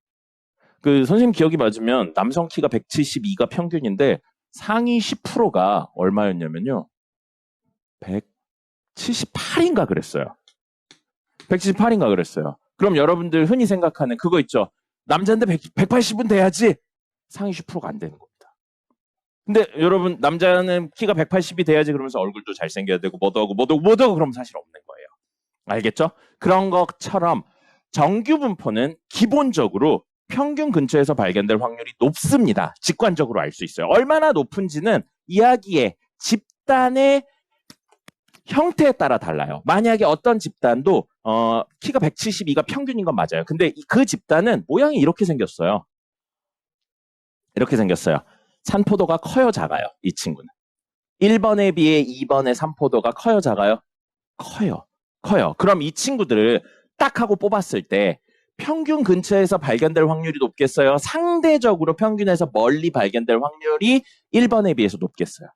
그 선생님 기억이 맞으면 남성 키가 172가 평균인데 상위 10%가 얼마였냐면요. 178인가 그랬어요. 178인가 그랬어요. 그럼 여러분들 흔히 생각하는 그거 있죠. 남자인데 180은 돼야지. 상위 10%가 안 되는 겁니다. 근데 여러분 남자는 키가 180이 돼야지 그러면서 얼굴도 잘생겨야 되고 뭐도 하고 그러면 사실 없는 거예요. 알겠죠? 그런 것처럼 정규분포는 기본적으로 평균 근처에서 발견될 확률이 높습니다. 직관적으로 알 수 있어요. 얼마나 높은지는 이야기의 집단의 형태에 따라 달라요. 만약에 어떤 집단도 키가 172가 평균인 건 맞아요. 근데 그 집단은 모양이 이렇게 생겼어요. 산포도가 커요, 작아요? 이 친구는. 1번에 비해 2번의 산포도가 커요, 작아요? 커요. 그럼 이 친구들을 딱 하고 뽑았을 때 평균 근처에서 발견될 확률이 높겠어요? 상대적으로 평균에서 멀리 발견될 확률이 1번에 비해서 높겠어요?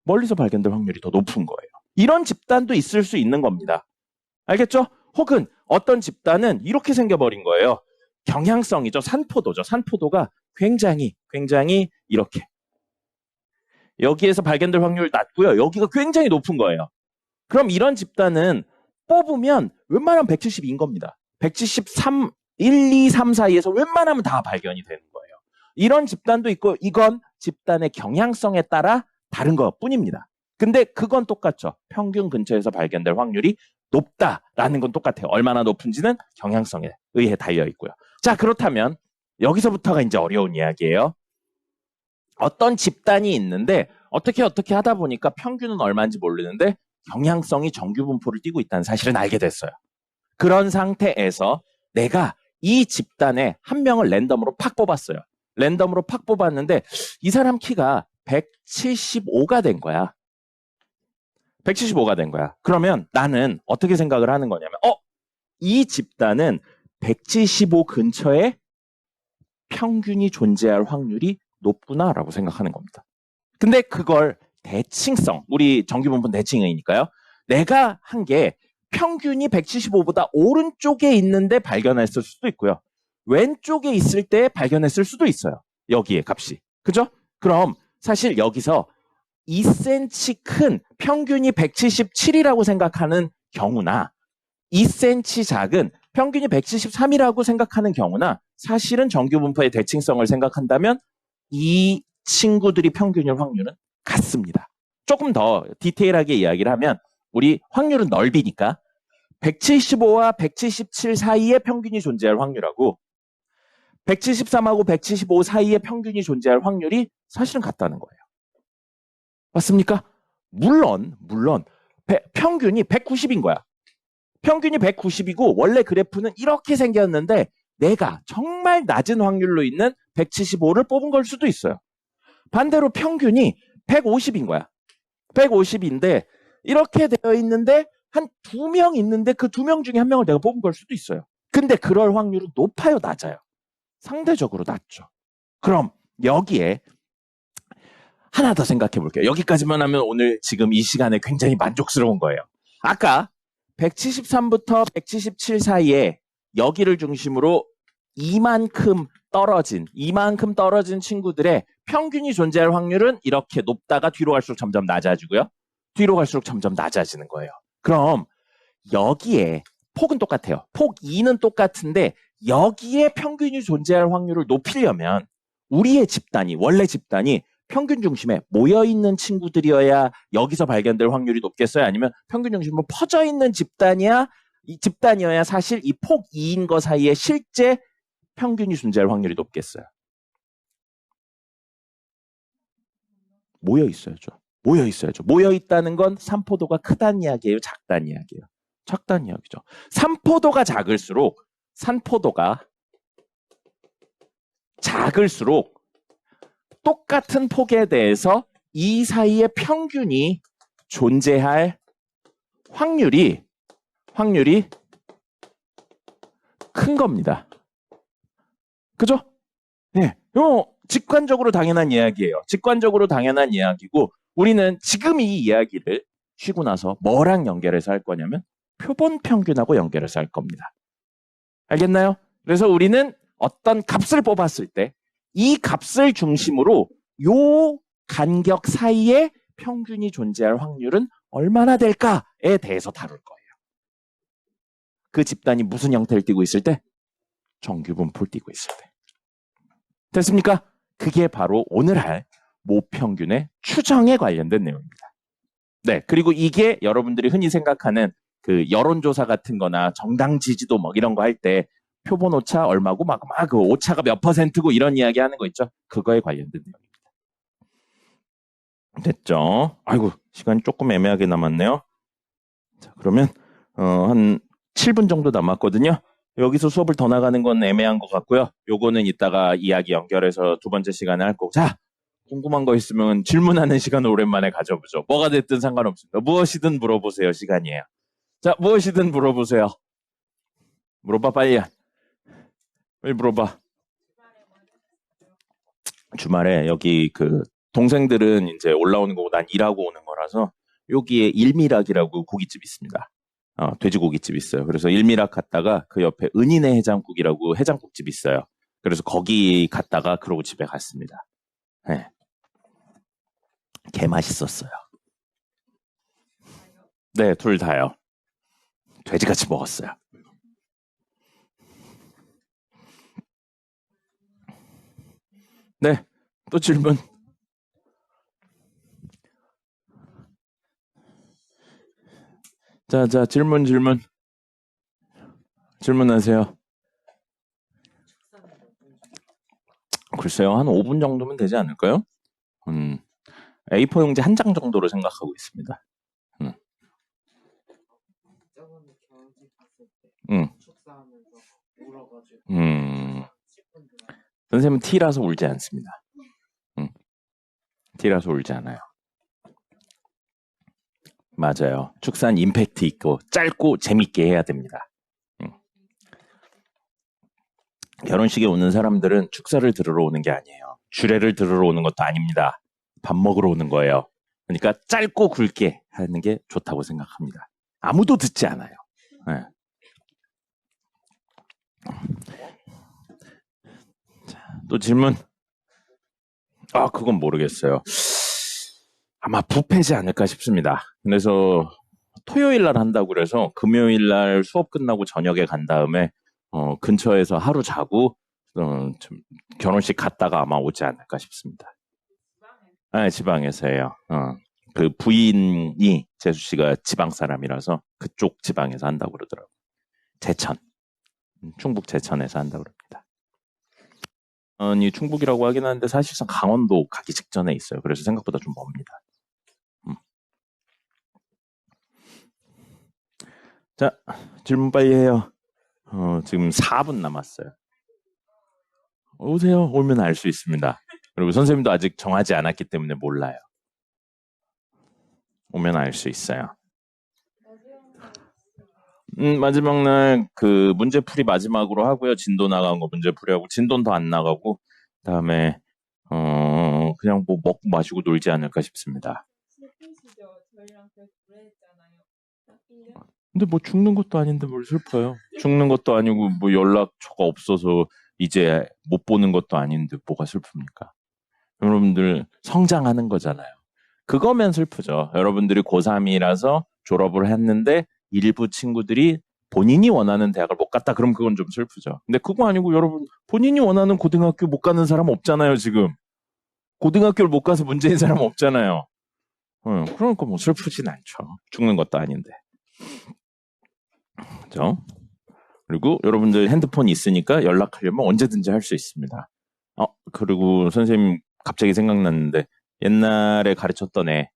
멀리서 발견될 확률이 더 높은 거예요. 이런 집단도 있을 수 있는 겁니다. 알겠죠? 혹은 어떤 집단은 이렇게 생겨버린 거예요. 경향성이죠. 산포도죠. 산포도가 굉장히 이렇게. 여기에서 발견될 확률이 낮고요. 여기가 굉장히 높은 거예요. 그럼 이런 집단은 뽑으면 웬만하면 172인 겁니다. 173일 1, 2, 3 사이에서 웬만하면 다 발견이 되는 거예요. 이런 집단도 있고 이건 집단의 경향성에 따라 다른 것뿐입니다. 근데 그건 똑같죠. 평균 근처에서 발견될 확률이 높다라는 건 똑같아요. 얼마나 높은지는 경향성에 의해 달려 있고요. 자, 그렇다면 여기서부터가 이제 어려운 이야기예요. 어떤 집단이 있는데 어떻게 하다 보니까 평균은 얼마인지 모르는데 경향성이 정규 분포를 띠고 있다는 사실은 알게 됐어요. 그런 상태에서 내가 이 집단에 한 명을 랜덤으로 팍 뽑았어요. 랜덤으로 팍 뽑았는데 이 사람 키가 175가 된 거야. 175가 된 거야. 그러면 나는 어떻게 생각을 하는 거냐면 이 집단은 175 근처에 평균이 존재할 확률이 높구나라고 생각하는 겁니다. 근데 그걸 대칭성, 우리 정규분포 대칭이니까요. 내가 한 게 평균이 175보다 오른쪽에 있는데 발견했을 수도 있고요. 왼쪽에 있을 때 발견했을 수도 있어요. 여기에 값이. 그죠? 그럼 사실 여기서 2cm 큰 평균이 177이라고 생각하는 경우나 2cm 작은 평균이 173이라고 생각하는 경우나 사실은 정규분포의 대칭성을 생각한다면 이 친구들이 평균일 확률은 같습니다. 조금 더 디테일하게 이야기를 하면 우리 확률은 넓이니까 175와 177 사이에 평균이 존재할 확률하고 173하고 175 사이에 평균이 존재할 확률이 사실은 같다는 거예요. 맞습니까? 물론 평균이 190인 거야. 평균이 190이고 원래 그래프는 이렇게 생겼는데 내가 정말 낮은 확률로 있는 175를 뽑은 걸 수도 있어요. 반대로 평균이 150인 거야. 150인데 이렇게 되어 있는데 한 2명 있는데 그 2명 중에 1명을 내가 뽑은 걸 수도 있어요. 근데 그럴 확률은 높아요, 낮아요? 상대적으로 낮죠. 그럼 여기에 하나 더 생각해 볼게요. 여기까지만 하면 오늘 지금 이 시간에 굉장히 만족스러운 거예요. 아까 173부터 177 사이에 여기를 중심으로 이만큼 떨어진 친구들의 평균이 존재할 확률은 이렇게 높다가 뒤로 갈수록 점점 낮아지고요. 뒤로 갈수록 점점 낮아지는 거예요. 그럼 여기에 폭은 똑같아요. 폭 2는 똑같은데 여기에 평균이 존재할 확률을 높이려면 우리의 집단이, 원래 집단이 평균 중심에 모여있는 친구들이어야 여기서 발견될 확률이 높겠어요? 아니면 평균 중심으로 퍼져있는 집단이어야 사실 이 폭 2인 거 사이에 실제 평균이 존재할 확률이 높겠어요? 모여있어야죠. 모여있다는 건 산포도가 크다는 이야기예요? 작다는 이야기예요? 작다는 이야기죠. 산포도가 작을수록 똑같은 폭에 대해서 이 사이의 평균이 존재할 확률이 큰 겁니다. 그죠? 네. 직관적으로 당연한 이야기예요. 직관적으로 당연한 이야기고 우리는 지금 이 이야기를 쉬고 나서 뭐랑 연결해서 할 거냐면 표본 평균하고 연결해서 할 겁니다. 알겠나요? 그래서 우리는 어떤 값을 뽑았을 때 이 값을 중심으로 요 간격 사이에 평균이 존재할 확률은 얼마나 될까에 대해서 다룰 거예요. 그 집단이 무슨 형태를 띠고 있을 때? 정규분포를 띠고 있을 때. 됐습니까? 그게 바로 오늘 할 모평균의 추정에 관련된 내용입니다. 네, 그리고 이게 여러분들이 흔히 생각하는 그 여론조사 같은 거나 정당 지지도 뭐 이런 거 할 때 표본 오차 얼마고 막 그 오차가 몇 %고 이런 이야기 하는 거 있죠? 그거에 관련된 내용입니다. 됐죠? 아이고, 시간이 조금 애매하게 남았네요. 자, 그러면 한 7분 정도 남았거든요. 여기서 수업을 더 나가는 건 애매한 것 같고요. 요거는 이따가 이야기 연결해서 두 번째 시간에 할 거고. 자, 궁금한 거 있으면 질문하는 시간을 오랜만에 가져보죠. 뭐가 됐든 상관없습니다. 무엇이든 물어보세요. 시간이에요. 자, 무엇이든 물어보세요. 물어봐, 빨리 물어봐. 주말에 여기 그 동생들은 이제 올라오는 거고 난 일하고 오는 거라서 여기에 일미락이라고 고깃집 있습니다. 돼지고깃집 있어요. 그래서 일미락 갔다가 그 옆에 은인의 해장국이라고 해장국집 있어요. 그래서 거기 갔다가 그러고 집에 갔습니다. 네. 개 맛있었어요. 네, 둘 다요. 돼지같이 먹었어요. 네, 또 질문. 자, 질문하세요. 글쎄요, 한 5분 정도면 되지 않을까요? A4 용지 한 장 정도로 생각하고 있습니다. 저번에 경기 갔을 때 응. 축사하면서 울어가지고 선생님은 T라서 울지 않습니다. T라서 울지 않아요. 맞아요. 축사는 임팩트 있고 짧고 재밌게 해야 됩니다. 결혼식에 오는 사람들은 축사를 들으러 오는 게 아니에요. 주례를 들으러 오는 것도 아닙니다. 밥 먹으러 오는 거예요. 그러니까 짧고 굵게 하는 게 좋다고 생각합니다. 아무도 듣지 않아요. 네. 자, 또 질문? 그건 모르겠어요. 아마 부패지 않을까 싶습니다. 그래서 토요일 날 한다고 그래서 금요일 날 수업 끝나고 저녁에 간 다음에 근처에서 하루 자고 결혼식 갔다가 아마 오지 않을까 싶습니다. 네, 지방에서 해요. 그 부인이 재수 씨가 지방 사람이라서 그쪽 지방에서 한다고 그러더라고요. 제천. 충북 제천에서 한다고 그럽니다. 충북이라고 하긴 하는데 사실상 강원도 가기 직전에 있어요. 그래서 생각보다 좀 멉니다. 자, 질문 빨리 해요. 지금 4분 남았어요. 오세요. 오면 알 수 있습니다. 그리고 선생님도 아직 정하지 않았기 때문에 몰라요. 오면 알 수 있어요. 마지막 날 그 문제풀이 마지막으로 하고요. 진도 나간 거 문제풀이하고 진도는 더 안 나가고 그다음에 그냥 뭐 먹고 마시고 놀지 않을까 싶습니다. 근데 뭐 죽는 것도 아닌데 뭘 슬퍼요. 죽는 것도 아니고 뭐 연락처가 없어서 이제 못 보는 것도 아닌데 뭐가 슬픕니까? 여러분들 성장하는 거잖아요. 그거면 슬프죠. 여러분들이 고3이라서 졸업을 했는데 일부 친구들이 본인이 원하는 대학을 못 갔다. 그럼 그건 좀 슬프죠. 근데 그거 아니고 여러분 본인이 원하는 고등학교 못 가는 사람 없잖아요. 지금. 고등학교를 못 가서 문제인 사람 없잖아요. 그러니까 뭐 슬프진 않죠. 죽는 것도 아닌데. 그죠? 그리고 여러분들 핸드폰이 있으니까 연락하려면 언제든지 할 수 있습니다. 그리고 선생님 갑자기 생각났는데 옛날에 가르쳤던 애,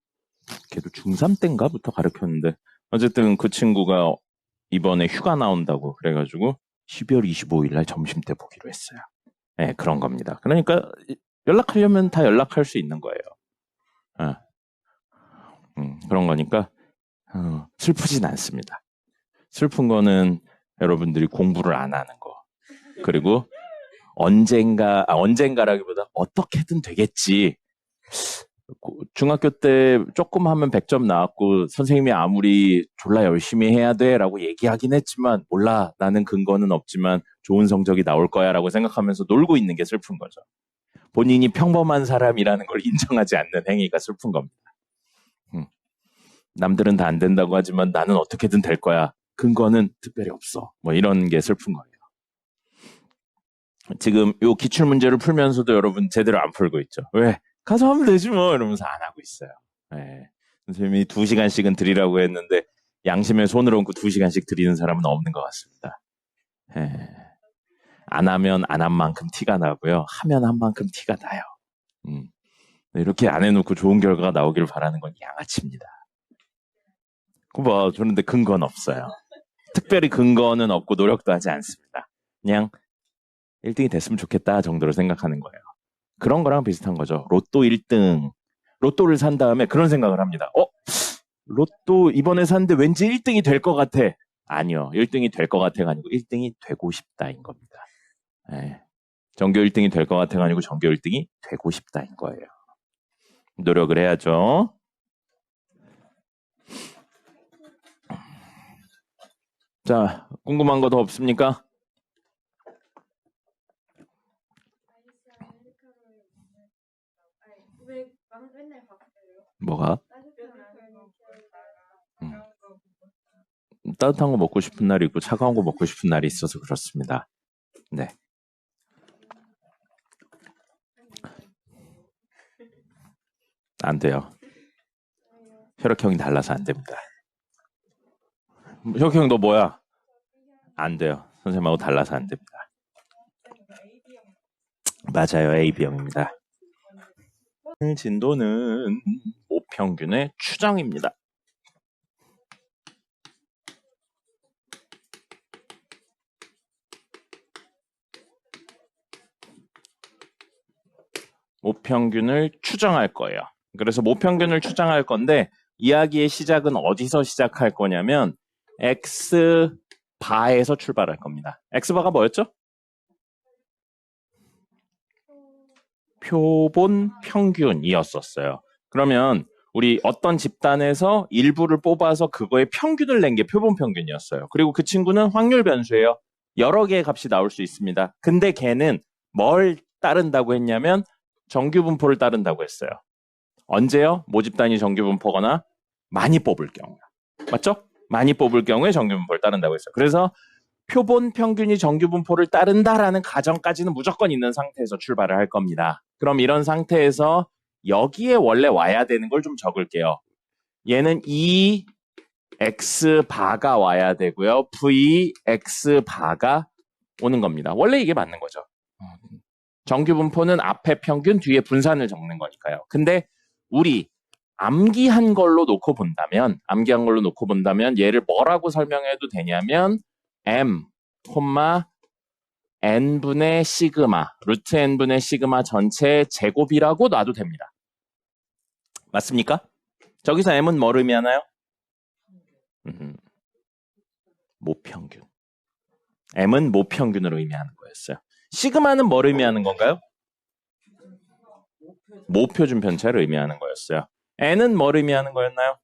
걔도 중3 때인가부터 가르쳤는데 어쨌든 그 친구가 이번에 휴가 나온다고 그래가지고 12월 25일 날 점심 때 보기로 했어요. 네, 그런 겁니다. 그러니까 연락하려면 다 연락할 수 있는 거예요. 그런 거니까 슬프진 않습니다. 슬픈 거는 여러분들이 공부를 안 하는 거. 그리고 언젠가라기보다 어떻게든 되겠지. 중학교 때 조금 하면 100점 나왔고 선생님이 아무리 졸라 열심히 해야 돼라고 얘기하긴 했지만 몰라 나는 근거는 없지만 좋은 성적이 나올 거야 라고 생각하면서 놀고 있는 게 슬픈 거죠. 본인이 평범한 사람이라는 걸 인정하지 않는 행위가 슬픈 겁니다. 남들은 다 안 된다고 하지만 나는 어떻게든 될 거야. 근거는 특별히 없어. 뭐 이런 게 슬픈 거예요. 지금 요 기출문제를 풀면서도 여러분 제대로 안 풀고 있죠. 왜? 가서 하면 되지 뭐 이러면서 안 하고 있어요. 네. 선생님이 2시간씩은 드리라고 했는데 양심에 손을 얹고 2시간씩 드리는 사람은 없는 것 같습니다. 네. 안 하면 안 한 만큼 티가 나고요. 하면 한 만큼 티가 나요. 이렇게 안 해놓고 좋은 결과가 나오길 바라는 건 양아치입니다. 뭐 그런데 근거는 없어요. 특별히 근거는 없고 노력도 하지 않습니다. 그냥 1등이 됐으면 좋겠다 정도로 생각하는 거예요. 그런 거랑 비슷한 거죠. 로또 1등. 로또를 산 다음에 그런 생각을 합니다. 로또 이번에 샀는데 왠지 1등이 될 것 같아. 아니요. 1등이 될 것 같아가 아니고 1등이 되고 싶다인 겁니다. 네. 전교 1등이 될 것 같아가 아니고 전교 1등이 되고 싶다인 거예요. 노력을 해야죠. 자, 궁금한 거 더 없습니까? 뭐가? 따뜻한 거 먹고 싶은 날이 있고 차가운 거 먹고 싶은 날이 있어서 그렇습니다. 네. 안 돼요. 혈액형이 달라서 안 됩니다. 혈액형 너 뭐야? 안 돼요. 선생님하고 달라서 안 됩니다. 맞아요. AB형입니다. 진도는 모평균의 추정입니다. 모평균을 추정할 거예요. 그래서 모평균을 추정할 건데 이야기의 시작은 어디서 시작할 거냐면 X바에서 출발할 겁니다. X바가 뭐였죠? 표본 평균이었었어요. 그러면 우리 어떤 집단에서 일부를 뽑아서 그거의 평균을 낸 게 표본 평균이었어요. 그리고 그 친구는 확률 변수예요. 여러 개의 값이 나올 수 있습니다. 근데 걔는 뭘 따른다고 했냐면 정규 분포를 따른다고 했어요. 언제요? 모집단이 정규 분포거나 많이 뽑을 경우. 맞죠? 많이 뽑을 경우에 정규 분포를 따른다고 했어요. 그래서 표본 평균이 정규 분포를 따른다라는 가정까지는 무조건 있는 상태에서 출발을 할 겁니다. 그럼 이런 상태에서 여기에 원래 와야 되는 걸 좀 적을게요. 얘는 X 바가 와야 되고요. VX 바가 오는 겁니다. 원래 이게 맞는 거죠. 정규 분포는 앞에 평균, 뒤에 분산을 적는 거니까요. 근데 우리 암기한 걸로 놓고 본다면 얘를 뭐라고 설명해도 되냐면 M, n분의 시그마, 루트 n분의 시그마 전체의 제곱이라고 놔도 됩니다. 맞습니까? 저기서 m은 뭘 의미하나요? 모평균. m은 모평균을 의미하는 거였어요. 시그마는 뭘 의미하는 건가요? 모표준 편차를 의미하는 거였어요. n은 뭘 의미하는 거였나요?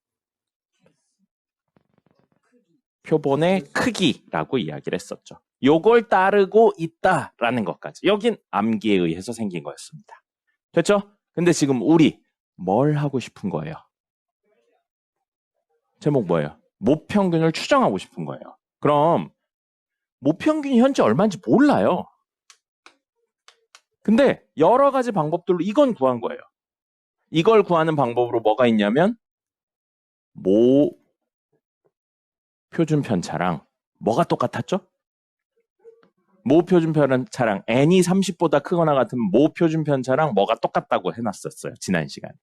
표본의 크기라고 이야기를 했었죠. 요걸 따르고 있다라는 것까지. 여긴 암기에 의해서 생긴 거였습니다. 됐죠? 근데 지금 우리 뭘 하고 싶은 거예요? 제목 뭐예요? 모평균을 추정하고 싶은 거예요. 그럼 모평균이 현재 얼마인지 몰라요. 근데 여러 가지 방법들로 이건 구한 거예요. 이걸 구하는 방법으로 뭐가 있냐면 모표준 편차랑 뭐가 똑같았죠? 모표준 편차랑 n이 30보다 크거나 같으면 모표준 편차랑 뭐가 똑같다고 해놨었어요. 지난 시간에.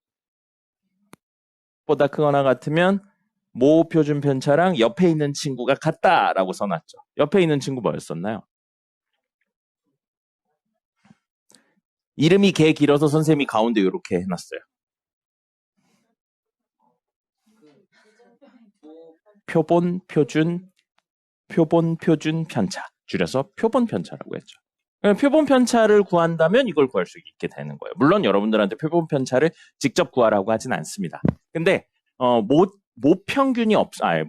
보다 크거나 같으면 모표준 편차랑 옆에 있는 친구가 같다라고 써놨죠. 옆에 있는 친구 뭐였었나요? 이름이 개 길어서 선생님이 가운데 이렇게 해놨어요. 표본 표준 편차. 줄여서 표본 편차라고 했죠. 표본 편차를 구한다면 이걸 구할 수 있게 되는 거예요. 물론 여러분들한테 표본 편차를 직접 구하라고 하진 않습니다. 근데 모평균이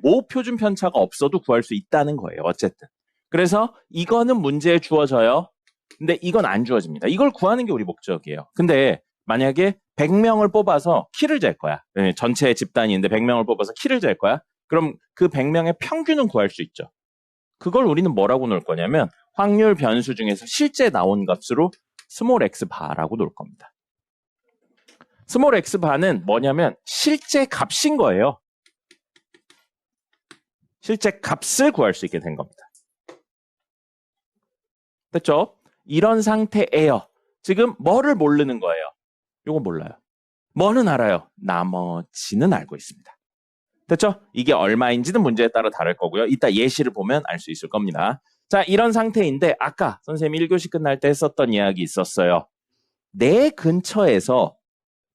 모표준 편차가 없어도 구할 수 있다는 거예요. 어쨌든. 그래서 이거는 문제에 주어져요. 근데 이건 안 주어집니다. 이걸 구하는 게 우리 목적이에요. 근데 만약에 100명을 뽑아서 키를 잴 거야. 전체 집단이 있는데 100명을 뽑아서 키를 잴 거야. 그럼 그 100명의 평균은 구할 수 있죠. 그걸 우리는 뭐라고 놓을 거냐면 확률 변수 중에서 실제 나온 값으로 스몰 x 바라고 놓을 겁니다. 스몰 x 바는 뭐냐면 실제 값인 거예요. 실제 값을 구할 수 있게 된 겁니다. 됐죠? 이런 상태예요. 지금 뭐를 모르는 거예요? 이건 몰라요. 뭐는 알아요? 나머지는 알고 있습니다. 됐죠? 이게 얼마인지는 문제에 따라 다를 거고요. 이따 예시를 보면 알 수 있을 겁니다. 자, 이런 상태인데 아까 선생님이 1교시 끝날 때 했었던 이야기 있었어요. 내 근처에서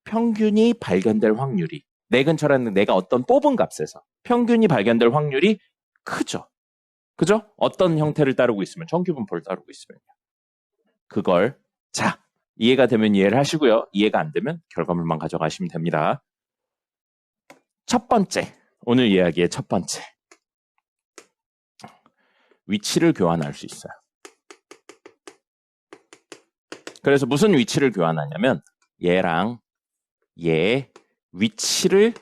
평균이 발견될 확률이, 내 근처라는 내가 어떤 뽑은 값에서 평균이 발견될 확률이 크죠. 그죠? 어떤 형태를 따르고 있으면, 정규 분포를 따르고 있으면요. 그걸 자, 이해가 되면 이해를 하시고요. 이해가 안 되면 결과물만 가져가시면 됩니다. 첫 번째, 오늘 이야기의 첫 번째. 위치를 교환할 수 있어요. 그래서 무슨 위치를 교환하냐면 얘랑 얘의 위치를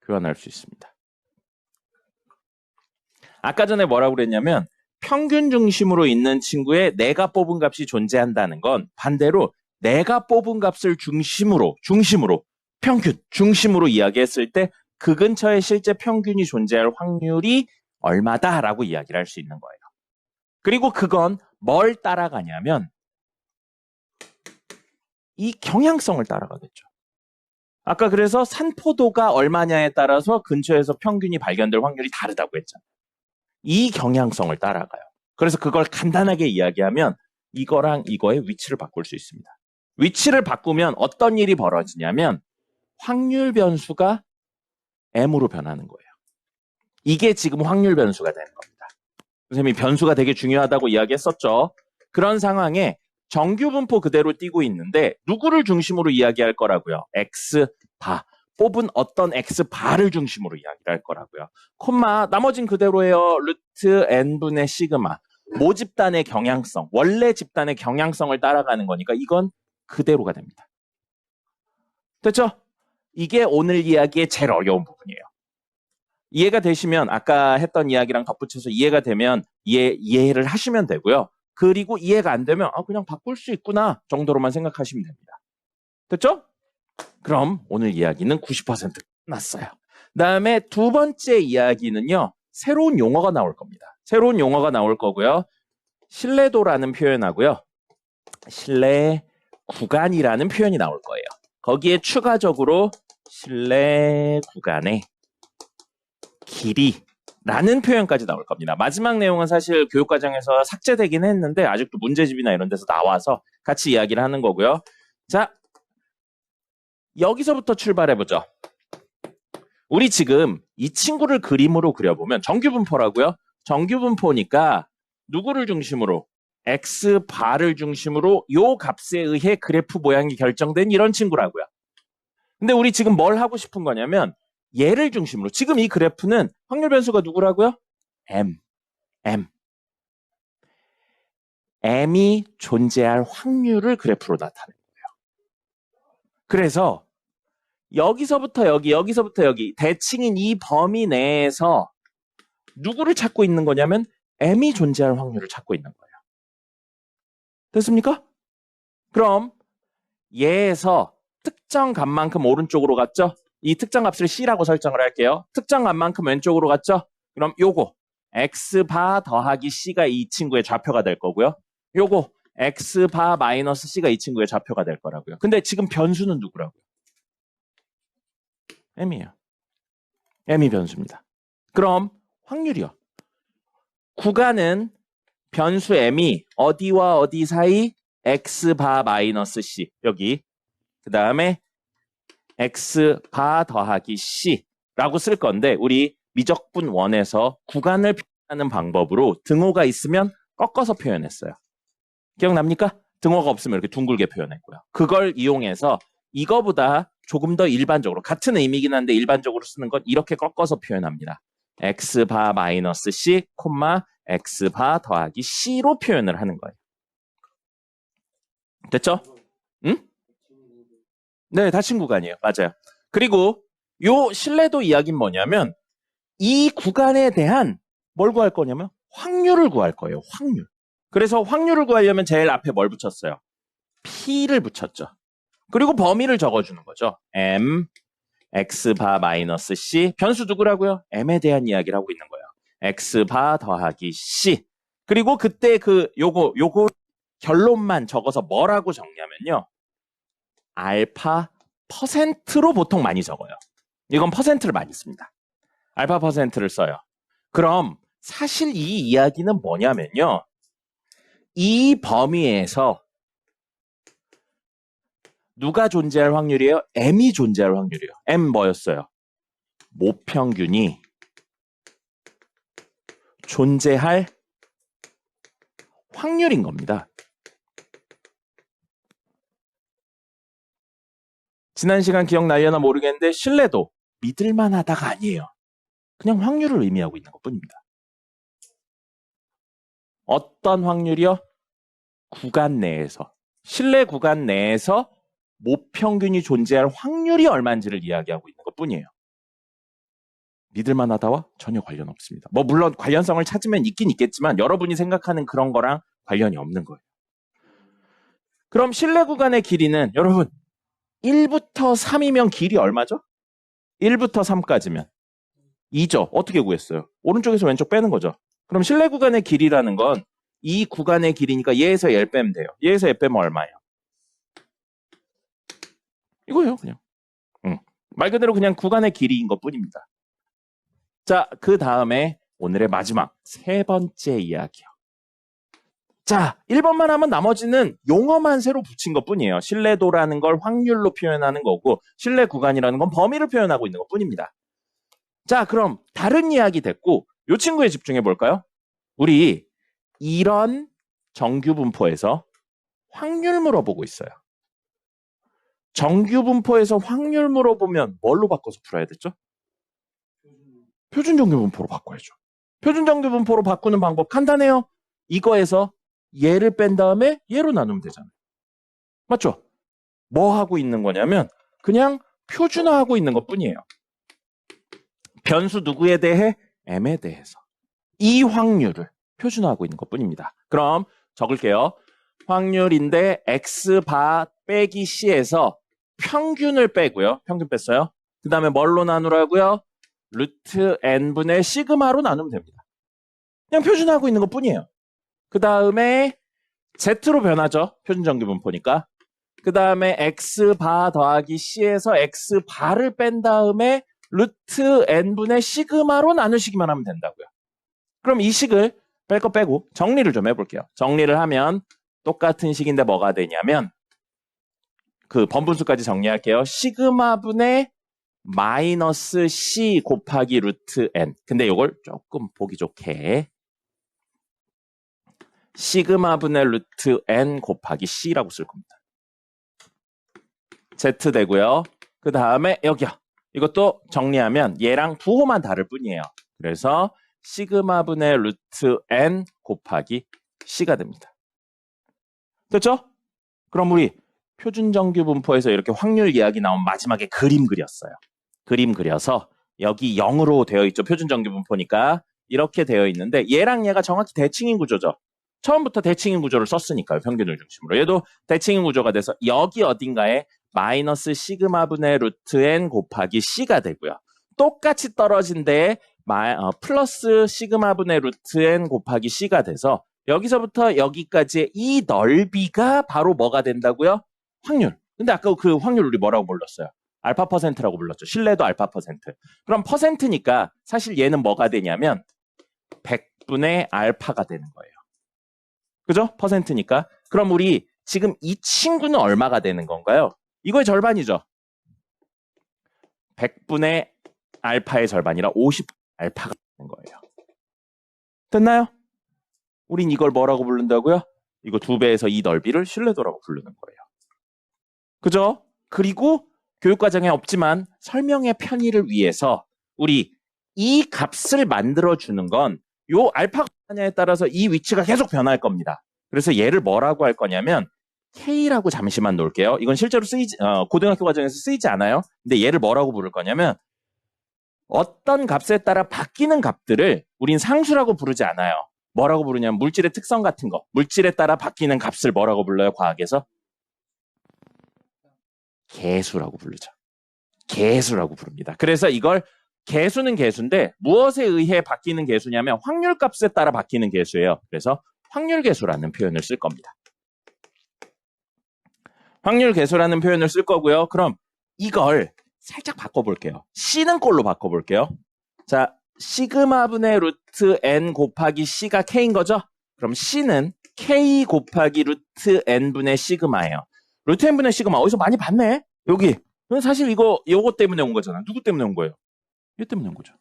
교환할 수 있습니다. 아까 전에 뭐라고 그랬냐면 평균 중심으로 있는 친구에 내가 뽑은 값이 존재한다는 건 반대로 내가 뽑은 값을 중심으로 평균 중심으로 이야기했을 때 그 근처에 실제 평균이 존재할 확률이 얼마다라고 이야기를 할 수 있는 거예요. 그리고 그건 뭘 따라가냐면 이 경향성을 따라가겠죠. 아까 그래서 산포도가 얼마냐에 따라서 근처에서 평균이 발견될 확률이 다르다고 했잖아요. 이 경향성을 따라가요. 그래서 그걸 간단하게 이야기하면 이거랑 이거의 위치를 바꿀 수 있습니다. 위치를 바꾸면 어떤 일이 벌어지냐면 확률 변수가 m으로 변하는 거예요. 이게 지금 확률 변수가 되는 겁니다. 선생님이 변수가 되게 중요하다고 이야기했었죠. 그런 상황에 정규 분포 그대로 띄고 있는데 누구를 중심으로 이야기할 거라고요? X바. 뽑은 어떤 X바를 중심으로 이야기를 할 거라고요. 콤마 나머진 그대로예요. 루트 n분의 시그마. 모집단의 경향성, 원래 집단의 경향성을 따라가는 거니까 이건 그대로가 됩니다. 됐죠? 이게 오늘 이야기의 제일 어려운 부분이에요. 이해가 되시면 아까 했던 이야기랑 덧붙여서 이해가 되면 이해를 하시면 되고요. 그리고 이해가 안 되면 그냥 바꿀 수 있구나 정도로만 생각하시면 됩니다. 됐죠? 그럼 오늘 이야기는 90% 끝났어요. 다음에 두 번째 이야기는요. 새로운 용어가 나올 겁니다. 새로운 용어가 나올 거고요. 신뢰도라는 표현하고요. 신뢰 구간이라는 표현이 나올 거예요. 거기에 추가적으로 신뢰 구간의 길이라는 표현까지 나올 겁니다. 마지막 내용은 사실 교육과정에서 삭제되긴 했는데 아직도 문제집이나 이런 데서 나와서 같이 이야기를 하는 거고요. 자, 여기서부터 출발해보죠. 우리 지금 이 친구를 그림으로 그려보면 정규분포라고요. 정규분포니까 누구를 중심으로? X바를 중심으로 요 값에 의해 그래프 모양이 결정된 이런 친구라고요. 근데 우리 지금 뭘 하고 싶은 거냐면 얘를 중심으로 지금 이 그래프는 확률 변수가 누구라고요? M이 존재할 확률을 그래프로 나타내는 거예요. 그래서 여기서부터 여기, 여기서부터 여기 대칭인 이 범위 내에서 누구를 찾고 있는 거냐면 M이 존재할 확률을 찾고 있는 거예요. 됐습니까? 그럼 얘에서 특정 값만큼 오른쪽으로 갔죠? 이 특정 값을 C라고 설정을 할게요. 특정 값만큼 왼쪽으로 갔죠? 그럼 요거 X바 더하기 C가 이 친구의 좌표가 될 거고요. 요거 X바 마이너스 C가 이 친구의 좌표가 될 거라고요. 근데 지금 변수는 누구라고요? M이에요. M이 변수입니다. 그럼 확률이요. 구간은 변수 M이 어디와 어디 사이? X바 마이너스 C 여기 그 다음에 X바 더하기 C라고 쓸 건데 우리 미적분 원에서 구간을 표현하는 방법으로 등호가 있으면 꺾어서 표현했어요. 기억납니까? 등호가 없으면 이렇게 둥글게 표현했고요. 그걸 이용해서 이거보다 조금 더 일반적으로 같은 의미긴 한데 일반적으로 쓰는 건 이렇게 꺾어서 표현합니다. X바 마이너스 C, X바 더하기 C로 표현을 하는 거예요. 됐죠? 응? 네, 닫힌 구간이에요. 맞아요. 그리고 요 신뢰도 이야기는 뭐냐면 이 구간에 대한 뭘 구할 거냐면 확률을 구할 거예요. 확률. 그래서 확률을 구하려면 제일 앞에 뭘 붙였어요? P를 붙였죠. 그리고 범위를 적어주는 거죠. M, X바 마이너스 C. 변수 누구라고요? M에 대한 이야기를 하고 있는 거예요. X바 더하기 C. 그리고 그때 요거 결론만 적어서 뭐라고 적냐면요. 알파 퍼센트로 보통 많이 적어요. 이건 퍼센트를 많이 씁니다. 알파 퍼센트를 써요. 그럼 사실 이 이야기는 뭐냐면요. 이 범위에서 누가 존재할 확률이에요? M이 존재할 확률이에요. M 뭐였어요? 모평균이 존재할 확률인 겁니다. 지난 시간 기억나려나 모르겠는데 신뢰도 믿을만하다가 아니에요. 그냥 확률을 의미하고 있는 것뿐입니다. 어떤 확률이요? 구간 내에서 신뢰 구간 내에서 모평균이 존재할 확률이 얼마인지를 이야기하고 있는 것뿐이에요. 믿을만하다와 전혀 관련 없습니다. 뭐 물론 관련성을 찾으면 있긴 있겠지만 여러분이 생각하는 그런 거랑 관련이 없는 거예요. 그럼 신뢰 구간의 길이는 여러분 1부터 3이면 길이 얼마죠? 1부터 3까지면 2죠. 어떻게 구했어요? 오른쪽에서 왼쪽 빼는 거죠. 그럼 실내 구간의 길이라는 건 이 구간의 길이니까 얘에서 얘를 빼면 돼요. 얘에서 얘 빼면 얼마예요? 이거예요, 그냥. 말 그대로 그냥 구간의 길이인 것 뿐입니다. 자, 그 다음에 오늘의 마지막 세 번째 이야기요. 자, 1번만 하면 나머지는 용어만 새로 붙인 것 뿐이에요. 신뢰도라는 걸 확률로 표현하는 거고 신뢰 구간이라는 건 범위를 표현하고 있는 것 뿐입니다. 자, 그럼 다른 이야기 됐고 이 친구에 집중해 볼까요? 우리 이런 정규 분포에서 확률 물어보고 있어요. 정규 분포에서 확률 물어보면 뭘로 바꿔서 풀어야 됐죠? 표준 정규 분포로 바꿔야죠. 표준 정규 분포로 바꾸는 방법 간단해요. 이거에서 얘를 뺀 다음에 얘로 나누면 되잖아요. 맞죠? 뭐 하고 있는 거냐면 그냥 표준화하고 있는 것 뿐이에요. 변수 누구에 대해? m에 대해서. 이 확률을 표준화하고 있는 것 뿐입니다. 그럼 적을게요. 확률인데 x바 빼기 c에서 평균을 빼고요. 평균 뺐어요. 그 다음에 뭘로 나누라고요? 루트 n분의 시그마로 나누면 됩니다. 그냥 표준화하고 있는 것 뿐이에요. 그 다음에 z로 변하죠. 표준정규분포니까. 그 다음에 x바 더하기 c에서 x바를 뺀 다음에 루트 n분의 시그마로 나누시기만 하면 된다고요. 그럼 이 식을 뺄 거 빼고 정리를 좀 해볼게요. 정리를 하면 똑같은 식인데 뭐가 되냐면 그 번분수까지 정리할게요. 시그마분의 마이너스 c 곱하기 루트 n. 근데 이걸 조금 보기 좋게 시그마분의 루트 n 곱하기 c라고 쓸 겁니다. z 되고요. 그 다음에 여기요. 이것도 정리하면 얘랑 부호만 다를 뿐이에요. 그래서 시그마분의 루트 n 곱하기 c가 됩니다. 됐죠? 그럼 우리 표준정규 분포에서 이렇게 확률 이야기 나온 마지막에 그림 그렸어요. 그림 그려서 여기 0으로 되어 있죠. 표준정규 분포니까 이렇게 되어 있는데 얘랑 얘가 정확히 대칭인 구조죠. 처음부터 대칭인 구조를 썼으니까요. 평균을 중심으로. 얘도 대칭인 구조가 돼서 여기 어딘가에 마이너스 시그마분의 루트 n 곱하기 c가 되고요. 똑같이 떨어진 데에 플러스 시그마분의 루트 n 곱하기 c가 돼서 여기서부터 여기까지의 이 넓이가 바로 뭐가 된다고요? 확률. 근데 아까 그 확률 우리 뭐라고 불렀어요? 알파 퍼센트라고 불렀죠. 신뢰도 알파 퍼센트. 그럼 퍼센트니까 사실 얘는 뭐가 되냐면 100분의 알파가 되는 거예요. 그죠? 퍼센트니까. 그럼 우리 지금 이 친구는 얼마가 되는 건가요? 이거의 절반이죠. 100분의 알파의 절반이라 50 알파가 되는 거예요. 됐나요? 우린 이걸 뭐라고 부른다고요? 이거 2배에서 이 넓이를 신뢰도라고 부르는 거예요. 그죠? 그리고 교육과정에 없지만 설명의 편의를 위해서 우리 이 값을 만들어주는 건 요 알파가 하냐에 따라서 이 위치가 계속 변할 겁니다. 그래서 얘를 뭐라고 할 거냐면 K라고 잠시만 놓을게요. 이건 실제로 고등학교 과정에서 쓰이지 않아요. 근데 얘를 뭐라고 부를 거냐면 어떤 값에 따라 바뀌는 값들을 우린 상수라고 부르지 않아요. 뭐라고 부르냐면 물질의 특성 같은 거. 물질에 따라 바뀌는 값을 뭐라고 불러요? 과학에서? 개수라고 부르죠. 개수라고 부릅니다. 그래서 이걸 개수는 개수인데 무엇에 의해 바뀌는 개수냐면 확률값에 따라 바뀌는 개수예요. 그래서 확률개수라는 표현을 쓸 겁니다. 확률개수라는 표현을 쓸 거고요. 그럼 이걸 살짝 바꿔볼게요. C는 꼴로 바꿔볼게요. 자, 시그마분의 루트 n 곱하기 C가 K인 거죠? 그럼 C는 K 곱하기 루트 n분의 시그마예요. 루트 n분의 시그마 어디서 많이 봤네? 여기. 사실 요거 때문에 온 거잖아. 누구 때문에 온 거예요? 얘 때문에 온 거죠.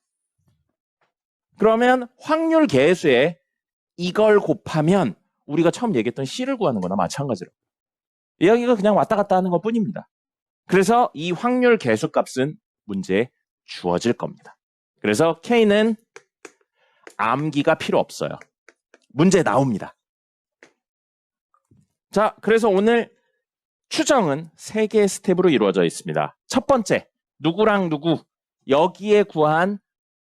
그러면 확률 계수에 이걸 곱하면 우리가 처음 얘기했던 C를 구하는 거나 마찬가지로. 이야기가 그냥 왔다 갔다 하는 것 뿐입니다. 그래서 이 확률 계수값은 문제에 주어질 겁니다. 그래서 K는 암기가 필요 없어요. 문제 나옵니다. 자, 그래서 오늘 추정은 3개의 스텝으로 이루어져 있습니다. 첫 번째, 누구랑 누구, 여기에 구한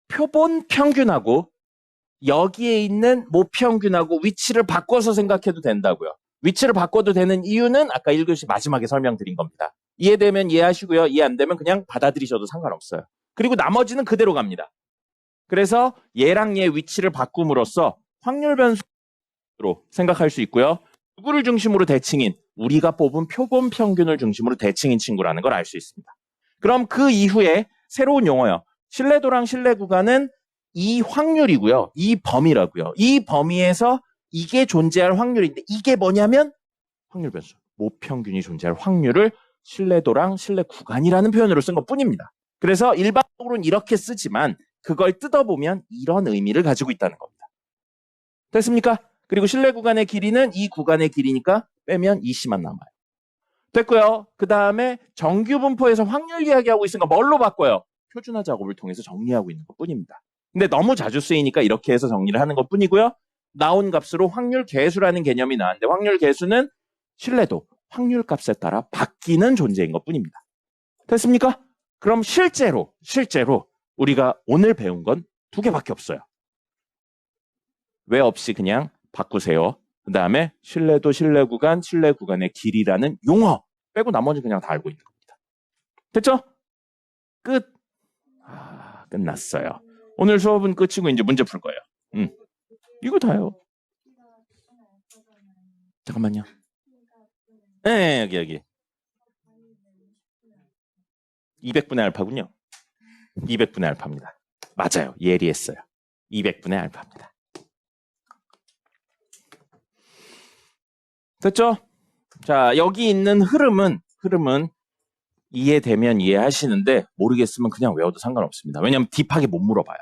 표본 평균하고 여기에 있는 모평균하고 위치를 바꿔서 생각해도 된다고요. 위치를 바꿔도 되는 이유는 아까 1교시 마지막에 설명드린 겁니다. 이해되면 이해하시고요. 이해 안 되면 그냥 받아들이셔도 상관없어요. 그리고 나머지는 그대로 갑니다. 그래서 얘랑 얘 위치를 바꿈으로써 확률 변수로 생각할 수 있고요. 누구를 중심으로 대칭인? 우리가 뽑은 표본 평균을 중심으로 대칭인 친구라는 걸 알 수 있습니다. 그럼 그 이후에 새로운 용어요. 신뢰도랑 신뢰 구간은 이 확률이고요. 이 범위라고요. 이 범위에서 이게 존재할 확률인데 이게 뭐냐면 확률 변수. 모평균이 존재할 확률을 신뢰도랑 신뢰 구간이라는 표현으로 쓴 것뿐입니다. 그래서 일반적으로는 이렇게 쓰지만 그걸 뜯어보면 이런 의미를 가지고 있다는 겁니다. 됐습니까? 그리고 신뢰 구간의 길이는 이 구간의 길이니까 빼면 이 C만 남아요. 됐고요. 그 다음에 정규 분포에서 확률 이야기하고 있으니까 뭘로 바꿔요? 표준화 작업을 통해서 정리하고 있는 것뿐입니다. 근데 너무 자주 쓰이니까 이렇게 해서 정리를 하는 것뿐이고요. 나온 값으로 확률 계수라는 개념이 나왔는데 확률 계수는 신뢰도, 확률 값에 따라 바뀌는 존재인 것뿐입니다. 됐습니까? 그럼 실제로 우리가 오늘 배운 건 두 개밖에 없어요. 왜 없이 그냥 바꾸세요. 그 다음에 신뢰도, 신뢰 구간, 신뢰 구간의 길이라는 용어 빼고 나머지 그냥 다 알고 있는 겁니다. 됐죠? 끝. 끝났어요. 오늘 수업은 끝이고 이제 문제 풀 거예요. 이거 다요. 잠깐만요. 네, 여기. 200분의 알파군요. 200분의 알파입니다. 맞아요. 예리했어요. 200분의 알파입니다. 됐죠? 자, 여기 있는 흐름은 이해되면 이해하시는데 모르겠으면 그냥 외워도 상관없습니다. 왜냐하면 딥하게 못 물어봐요.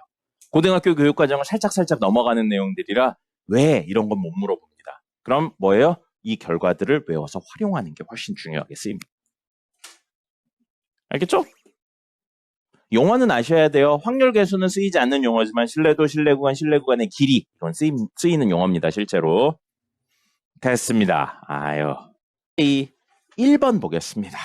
고등학교 교육과정을 살짝 넘어가는 내용들이라 왜 이런 건 못 물어봅니다. 그럼 뭐예요? 이 결과들을 외워서 활용하는 게 훨씬 중요하게 쓰입니다. 알겠죠? 용어는 아셔야 돼요. 확률 계수는 쓰이지 않는 용어지만 신뢰도, 신뢰 구간, 신뢰 구간의 길이 이건 쓰이는 용어입니다. 실제로. 됐습니다. 아유. 1번 보겠습니다.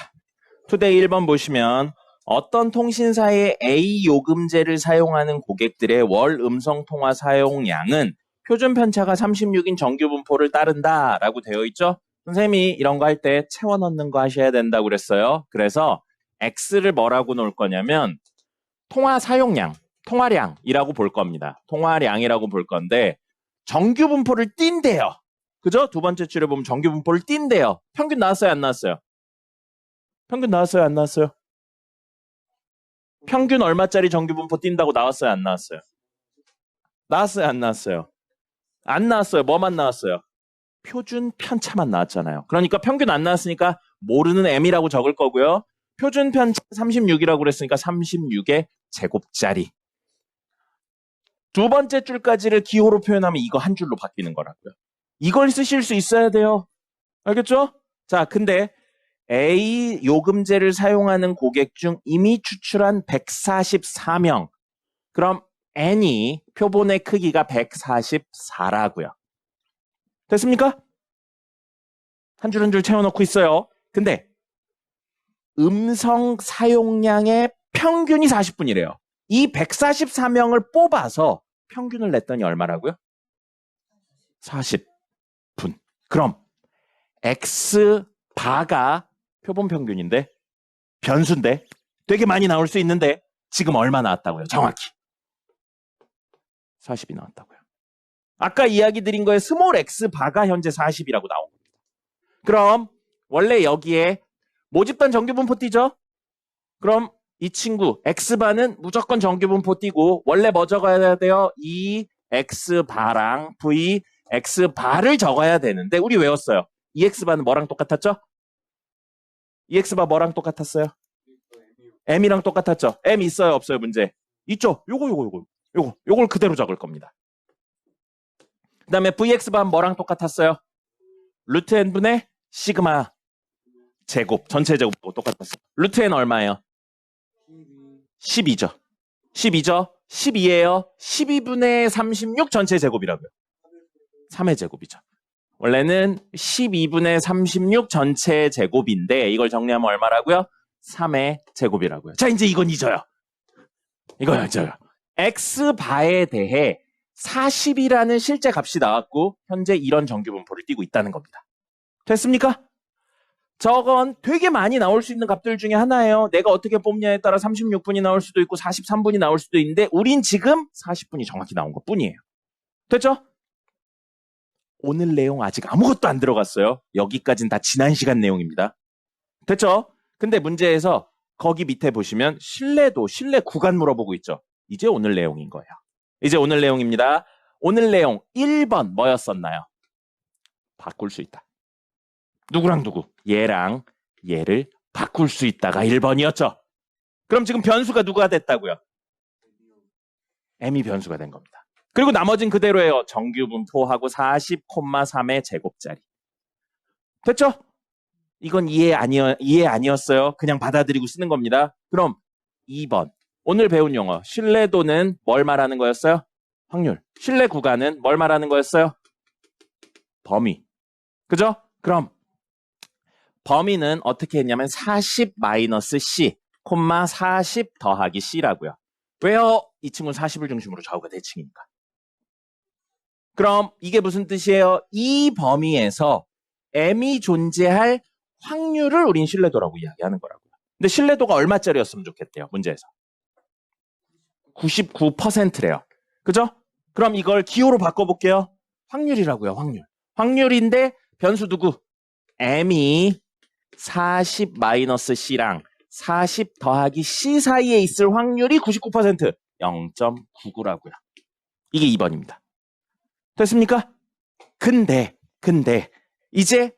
투데이 1번 보시면 어떤 통신사의 A 요금제를 사용하는 고객들의 월 음성통화 사용량은 표준 편차가 36인 정규 분포를 따른다 라고 되어 있죠. 선생님이 이런 거 할 때 채워 넣는 거 하셔야 된다고 그랬어요. 그래서 X를 뭐라고 놓을 거냐면 통화 사용량, 통화량이라고 볼 겁니다. 통화량이라고 볼 건데 정규 분포를 띈대요. 그죠? 두 번째 줄에 보면 정규 분포를 띈대요. 평균 나왔어요? 안 나왔어요? 평균 나왔어요? 안 나왔어요? 평균 얼마짜리 정규 분포 띈다고 나왔어요? 안 나왔어요? 나왔어요? 안 나왔어요? 안 나왔어요. 뭐만 나왔어요? 표준 편차만 나왔잖아요. 그러니까 평균 안 나왔으니까 모르는 M이라고 적을 거고요. 표준 편차 36이라고 그랬으니까 36의 제곱짜리. 두 번째 줄까지를 기호로 표현하면 이거 한 줄로 바뀌는 거라고요. 이걸 쓰실 수 있어야 돼요. 알겠죠? 자, 근데 A 요금제를 사용하는 고객 중 이미 추출한 144명. 그럼 N이 표본의 크기가 144라고요. 됐습니까? 한 줄 한 줄 채워넣고 있어요. 근데 음성 사용량의 평균이 40분이래요. 이 144명을 뽑아서 평균을 냈더니 얼마라고요? 40분. 그럼 X바가 표본 평균인데 변수인데 되게 많이 나올 수 있는데 지금 얼마 나왔다고요? 정확히 40이 나왔다고요. 아까 이야기 드린 거에 스몰 X바가 현재 40이라고 나온 겁니다. 그럼 원래 여기에 모집단 정규분포 띄죠? 그럼 이 친구 X바는 무조건 정규분포 띄고 원래 뭐 적어야 돼요? 이 X바랑 V X바를 적어야 되는데 우리 외웠어요. 이 X바는 뭐랑 똑같았죠? 이 X바 뭐랑 똑같았어요? M이랑 똑같았죠? M 있어요? 없어요? 문제. 있죠? 요걸 그대로 적을 겁니다. 그 다음에 VX바는 뭐랑 똑같았어요? 루트 N분의 시그마 제곱, 전체 제곱하고 똑같았어요. 루트 N 얼마예요? 12죠. 12예요. 12분의 36 전체 제곱이라고요. 3의 제곱이죠. 원래는 12분의 36 전체 제곱인데 이걸 정리하면 얼마라고요? 3의 제곱이라고요. 자, 이제 이건 잊어요. 이거 잊어요. X바에 대해 40이라는 실제 값이 나왔고 현재 이런 정규분포를 띄고 있다는 겁니다. 됐습니까? 저건 되게 많이 나올 수 있는 값들 중에 하나예요. 내가 어떻게 뽑냐에 따라 36분이 나올 수도 있고 43분이 나올 수도 있는데 우린 지금 40분이 정확히 나온 것 뿐이에요. 됐죠? 오늘 내용 아직 아무것도 안 들어갔어요. 여기까지는 다 지난 시간 내용입니다. 됐죠? 근데 문제에서 거기 밑에 보시면 신뢰도, 신뢰 구간 물어보고 있죠. 이제 오늘 내용인 거예요. 이제 오늘 내용입니다. 오늘 내용 1번 뭐였었나요? 바꿀 수 있다. 누구랑 누구? 얘랑 얘를 바꿀 수 있다가 1번이었죠. 그럼 지금 변수가 누가 됐다고요? m이 변수가 된 겁니다. 그리고 나머진 그대로예요. 정규분포하고 40,3의 제곱자리. 됐죠? 이건 이해 아니었어요. 그냥 받아들이고 쓰는 겁니다. 그럼 2번. 오늘 배운 용어. 신뢰도는 뭘 말하는 거였어요? 확률. 신뢰 구간은 뭘 말하는 거였어요? 범위. 그죠? 그럼 범위는 어떻게 했냐면 40-C, 40 더하기 C라고요. 왜요? 이 친구는 40을 중심으로 좌우가 대칭이니까. 그럼 이게 무슨 뜻이에요? 이 범위에서 M이 존재할 확률을 우린 신뢰도라고 이야기하는 거라고요. 근데 신뢰도가 얼마짜리였으면 좋겠대요, 문제에서. 99%래요. 그죠? 그럼 이걸 기호로 바꿔볼게요. 확률이라고요, 확률. 확률인데 변수 누구? M이 40-C랑 40 더하기 C 사이에 있을 확률이 99%, 0.99라고요. 이게 2번입니다. 됐습니까? 근데 이제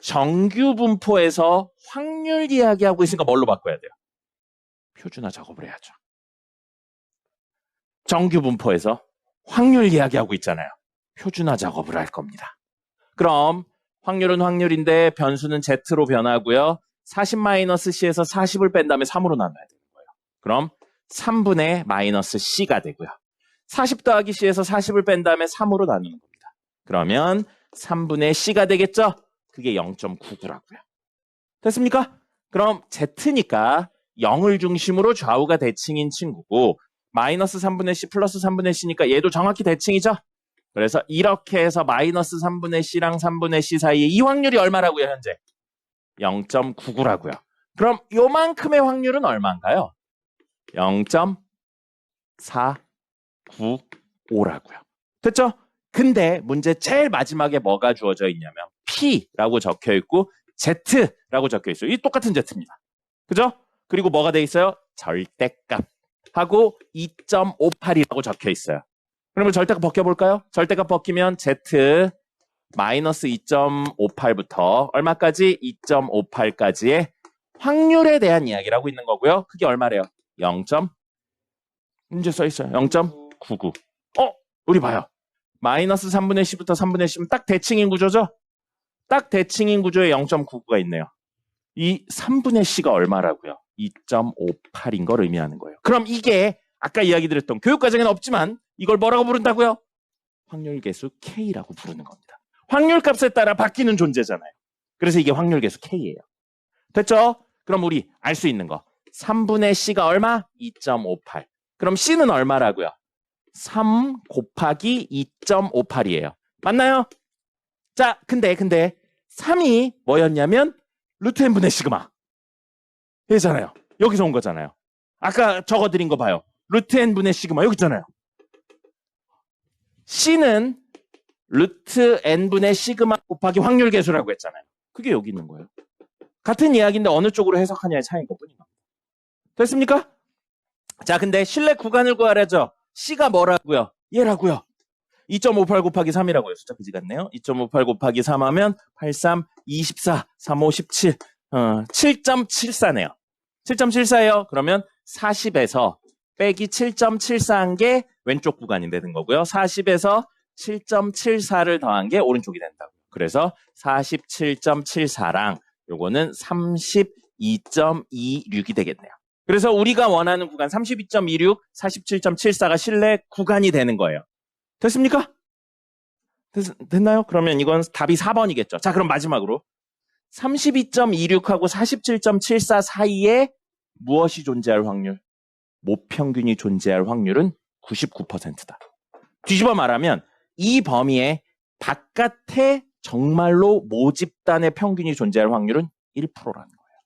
정규 분포에서 확률 이야기하고 있으니까 뭘로 바꿔야 돼요? 표준화 작업을 해야죠. 정규 분포에서 확률 이야기하고 있잖아요. 표준화 작업을 할 겁니다. 그럼 확률은 확률인데 변수는 Z로 변하고요. 40-C에서 40을 뺀 다음에 3으로 나눠야 되는 거예요. 그럼 3분의 마이너스 C가 되고요. 40 더하기 C에서 40을 뺀 다음에 3으로 나누는 겁니다. 그러면 3분의 C가 되겠죠? 그게 0.99라고요. 됐습니까? 그럼 Z니까 0을 중심으로 좌우가 대칭인 친구고 마이너스 3분의 C 플러스 3분의 C니까 얘도 정확히 대칭이죠? 그래서 이렇게 해서 마이너스 3분의 C랑 3분의 C 사이에 이 확률이 얼마라고요, 현재? 0.99라고요. 그럼 요만큼의 확률은 얼마인가요? 0.495라고요. 됐죠? 근데 문제 제일 마지막에 뭐가 주어져 있냐면 P라고 적혀 있고 Z라고 적혀 있어요. 이 똑같은 Z입니다. 그죠? 그리고 뭐가 돼 있어요? 절대값하고 2.58이라고 적혀 있어요. 그러면 절대값 벗겨볼까요? 절대값 벗기면 Z 마이너스 2.58부터 얼마까지? 2.58까지의 확률에 대한 이야기를 하고 있는 거고요. 그게 얼마래요? 0. 문제 써 있어요. 0.99. 우리 봐요. 마이너스 3분의 C부터 3분의 C면 딱 대칭인 구조죠? 딱 대칭인 구조에 0.99가 있네요. 이 3분의 C가 얼마라고요? 2.58인 걸 의미하는 거예요. 그럼 이게 아까 이야기 드렸던 교육과정에는 없지만 이걸 뭐라고 부른다고요? 확률계수 K라고 부르는 겁니다. 확률값에 따라 바뀌는 존재잖아요. 그래서 이게 확률계수 K예요. 됐죠? 그럼 우리 알 수 있는 거. 3분의 C가 얼마? 2.58. 그럼 C는 얼마라고요? 3 곱하기 2.58이에요. 맞나요? 자, 근데 3이 뭐였냐면 루트 n분의 시그마. 얘잖아요. 여기서 온 거잖아요. 아까 적어드린 거 봐요. 루트 n분의 시그마 여기 있잖아요. C는 루트 n분의 시그마 곱하기 확률 계수라고 했잖아요. 그게 여기 있는 거예요. 같은 이야기인데 어느 쪽으로 해석하냐의 차이인 것뿐입니다. 됐습니까? 자, 근데 신뢰 구간을 구하려죠. C가 뭐라고요? 얘라고요. 2.58 곱하기 3이라고요. 숫자 그지 같네요. 2.58 곱하기 3 하면 83, 24, 35, 17, 7.74네요. 7.74예요. 그러면 40에서 빼기 7.74한 게 왼쪽 구간이 되는 거고요. 40에서 7.74를 더한 게 오른쪽이 된다고. 그래서 47.74랑 요거는 32.26이 되겠네요. 그래서 우리가 원하는 구간 32.26, 47.74가 신뢰 구간이 되는 거예요. 됐습니까? 됐나요? 그러면 이건 답이 4번이겠죠. 자, 그럼 마지막으로 32.26하고 47.74 사이에 무엇이 존재할 확률? 모평균이 존재할 확률은 99%다. 뒤집어 말하면 이 범위의 바깥에 정말로 모집단의 평균이 존재할 확률은 1%라는 거예요.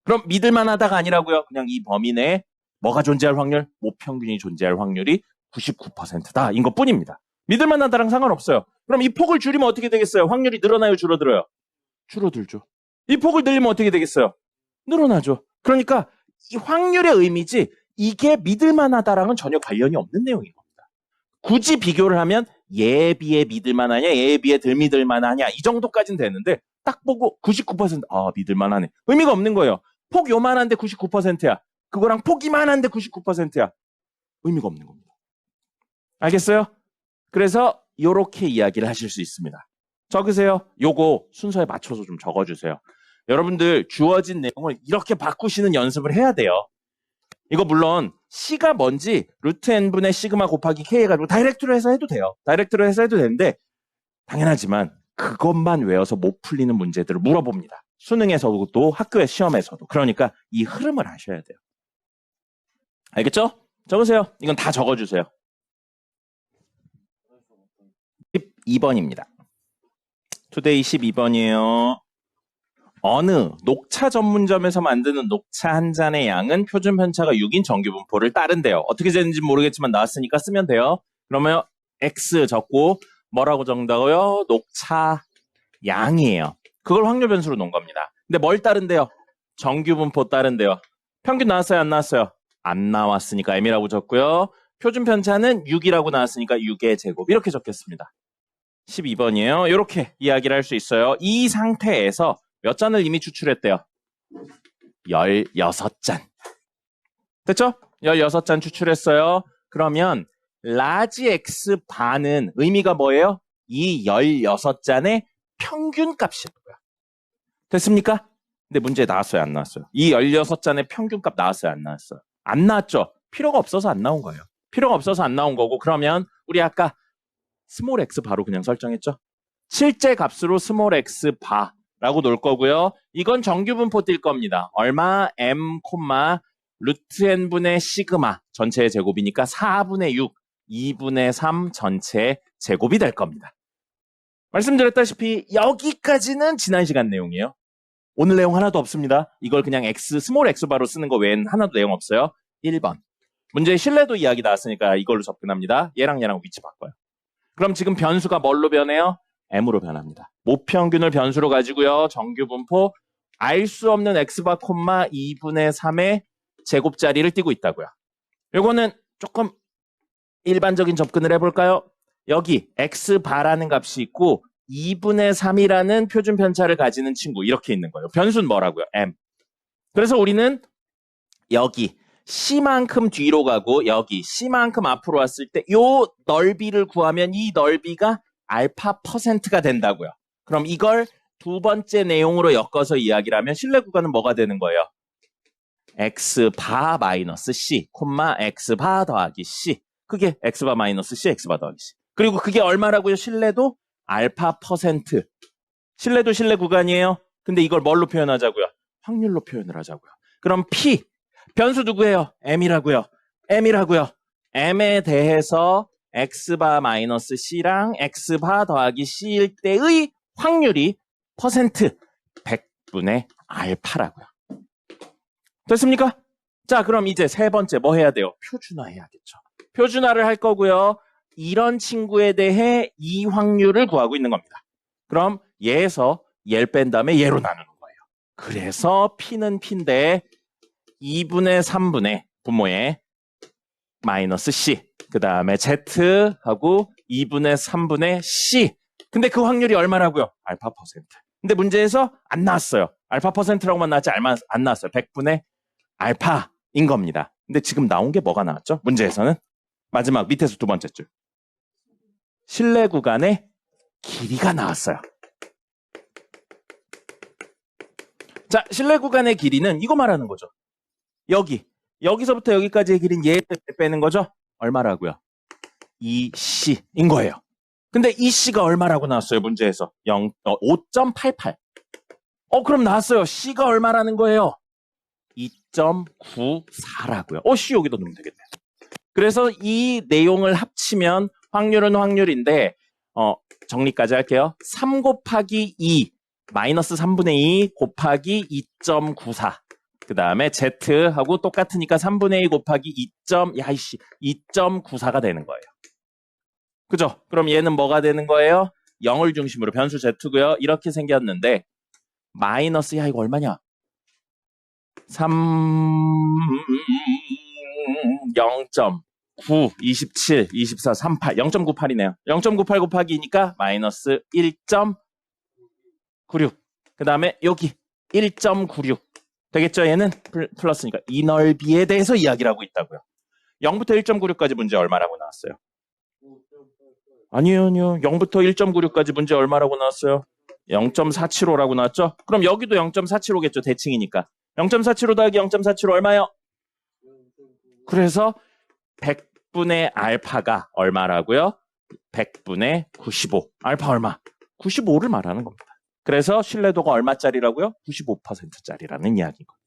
그럼 믿을만하다가 아니라고요. 그냥 이 범위 내에 뭐가 존재할 확률? 모평균이 존재할 확률이 99%다. 인 것뿐입니다. 믿을만하다랑 상관없어요. 그럼 이 폭을 줄이면 어떻게 되겠어요? 확률이 늘어나요? 줄어들어요? 줄어들죠. 이 폭을 늘리면 어떻게 되겠어요? 늘어나죠. 그러니까 이 확률의 의미지 이게 믿을만하다랑은 전혀 관련이 없는 내용인 겁니다. 굳이 비교를 하면 얘에 비해 믿을만하냐, 얘에 비해 덜 믿을만하냐 이 정도까지는 되는데 딱 보고 99% 믿을만하네. 의미가 없는 거예요. 폭 요만한데 99%야. 그거랑 폭 이만한데 99%야. 의미가 없는 겁니다. 알겠어요? 그래서 요렇게 이야기를 하실 수 있습니다. 적으세요. 요거 순서에 맞춰서 좀 적어주세요. 여러분들 주어진 내용을 이렇게 바꾸시는 연습을 해야 돼요. 이거 물론 C가 뭔지 루트 n분의 시그마 곱하기 K 해가지고 다이렉트로 해서 해도 돼요. 다이렉트로 해서 해도 되는데 당연하지만 그것만 외워서 못 풀리는 문제들을 물어봅니다. 수능에서도 학교의 시험에서도. 그러니까 이 흐름을 아셔야 돼요. 알겠죠? 적으세요. 이건 다 적어주세요. 12번입니다. 투데이 12번이에요. 어느 녹차 전문점에서 만드는 녹차 한 잔의 양은 표준 편차가 6인 정규 분포를 따른대요. 어떻게 되는지 모르겠지만 나왔으니까 쓰면 돼요. 그러면 X 적고 뭐라고 적는다고요? 녹차 양이에요. 그걸 확률 변수로 놓은 겁니다. 근데 뭘 따른대요? 정규 분포 따른대요. 평균 나왔어요? 안 나왔어요? 안 나왔으니까 M이라고 적고요. 표준 편차는 6이라고 나왔으니까 6의 제곱 이렇게 적겠습니다. 12번이에요. 이렇게 이야기를 할 수 있어요. 이 상태에서 몇 잔을 이미 추출했대요? 16잔. 됐죠? 16잔 추출했어요. 그러면 라지 X 반은 의미가 뭐예요? 이 16잔의 평균 값이라고요. 됐습니까? 근데 문제 나왔어요? 안 나왔어요? 이 16잔의 평균 값 나왔어요? 안 나왔어요? 안 나왔죠? 필요가 없어서 안 나온 거예요. 필요가 없어서 안 나온 거고 그러면 우리 아까 스몰 x 바로 그냥 설정했죠? 실제 값으로 스몰 x 바라고 놓을 거고요. 이건 정규 분포 뛸 겁니다. 얼마? m, 루트 n분의 시그마 전체의 제곱이니까 4분의 6, 2분의 3 전체의 제곱이 될 겁니다. 말씀드렸다시피 여기까지는 지난 시간 내용이에요. 오늘 내용 하나도 없습니다. 이걸 그냥 스몰 x 바로 쓰는 거 외엔 하나도 내용 없어요. 1번. 문제의 신뢰도 이야기 나왔으니까 이걸로 접근합니다. 얘랑 위치 바꿔요. 그럼 지금 변수가 뭘로 변해요? m으로 변합니다. 모평균을 변수로 가지고요. 정규 분포 알 수 없는 x바 콤마 2분의 3의 제곱자리를 띄고 있다고요. 요거는 조금 일반적인 접근을 해볼까요? 여기 x바라는 값이 있고 2분의 3이라는 표준 편차를 가지는 친구 이렇게 있는 거예요. 변수는 뭐라고요? m. 그래서 우리는 여기 C만큼 뒤로 가고 여기 C만큼 앞으로 왔을 때 요 넓이를 구하면 이 넓이가 알파 퍼센트가 된다고요. 그럼 이걸 두 번째 내용으로 엮어서 이야기를 하면 신뢰 구간은 뭐가 되는 거예요? X바 마이너스 C, X바 더하기 C. 그게 X바 마이너스 C, X바 더하기 C. 그리고 그게 얼마라고요? 신뢰도 알파 퍼센트. 신뢰도 신뢰 구간이에요. 근데 이걸 뭘로 표현하자고요? 확률로 표현을 하자고요. 그럼 P. 변수 누구예요? M이라고요. M에 대해서 X바 마이너스 C랑 X바 더하기 C일 때의 확률이 퍼센트 100분의 알파라고요. 됐습니까? 자, 그럼 이제 세 번째 뭐 해야 돼요? 표준화 해야겠죠. 표준화를 할 거고요. 이런 친구에 대해 이 확률을 구하고 있는 겁니다. 그럼 얘에서 얘를 뺀 다음에 얘로 나누는 거예요. 그래서 P는 P인데 2분의 3분의 분모에 마이너스 C 그 다음에 Z하고 2분의 3분의 C 근데 그 확률이 얼마라고요? 알파 퍼센트. 근데 문제에서 안 나왔어요. 알파 퍼센트라고만 나왔지 안 나왔어요. 100분의 알파인 겁니다. 근데 지금 나온 게 뭐가 나왔죠? 문제에서는 마지막 밑에서 두 번째 줄 신뢰 구간의 길이가 나왔어요. 자, 신뢰 구간의 길이는 이거 말하는 거죠. 여기서부터 여기까지의 길이는 얘 빼는 거죠? 얼마라고요? 2C인 거예요. 근데 2C가 얼마라고 나왔어요? 문제에서 5.88. 그럼 나왔어요. C가 얼마라는 거예요? 2.94라고요. C 여기다 넣으면 되겠네. 그래서 이 내용을 합치면 확률은 확률인데 정리까지 할게요. 3 곱하기 2 마이너스 3분의 2 곱하기 2.94. 그 다음에 Z하고 똑같으니까 3분의 2 곱하기 2.94가 되는 거예요. 그죠? 그럼 얘는 뭐가 되는 거예요? 0을 중심으로 변수 Z고요. 이렇게 생겼는데 마이너스 이거 얼마냐? 3 0.9 27 24 38 0.98이네요. 0.98 곱하기 2니까 마이너스 1.96. 그 다음에 여기 1.96 되겠죠? 얘는 플러스니까 이 넓이에 대해서 이야기를 하고 있다고요. 0부터 1.96까지 문제 얼마라고 나왔어요? 아니요. 0부터 1.96까지 문제 얼마라고 나왔어요? 0.475라고 나왔죠? 그럼 여기도 0.475겠죠? 대칭이니까. 0.475 더하기 0.475 얼마요? 그래서 100분의 알파가 얼마라고요? 100분의 95. 알파 얼마? 95를 말하는 겁니다. 그래서 신뢰도가 얼마짜리라고요? 95%짜리라는 이야기인 겁니다.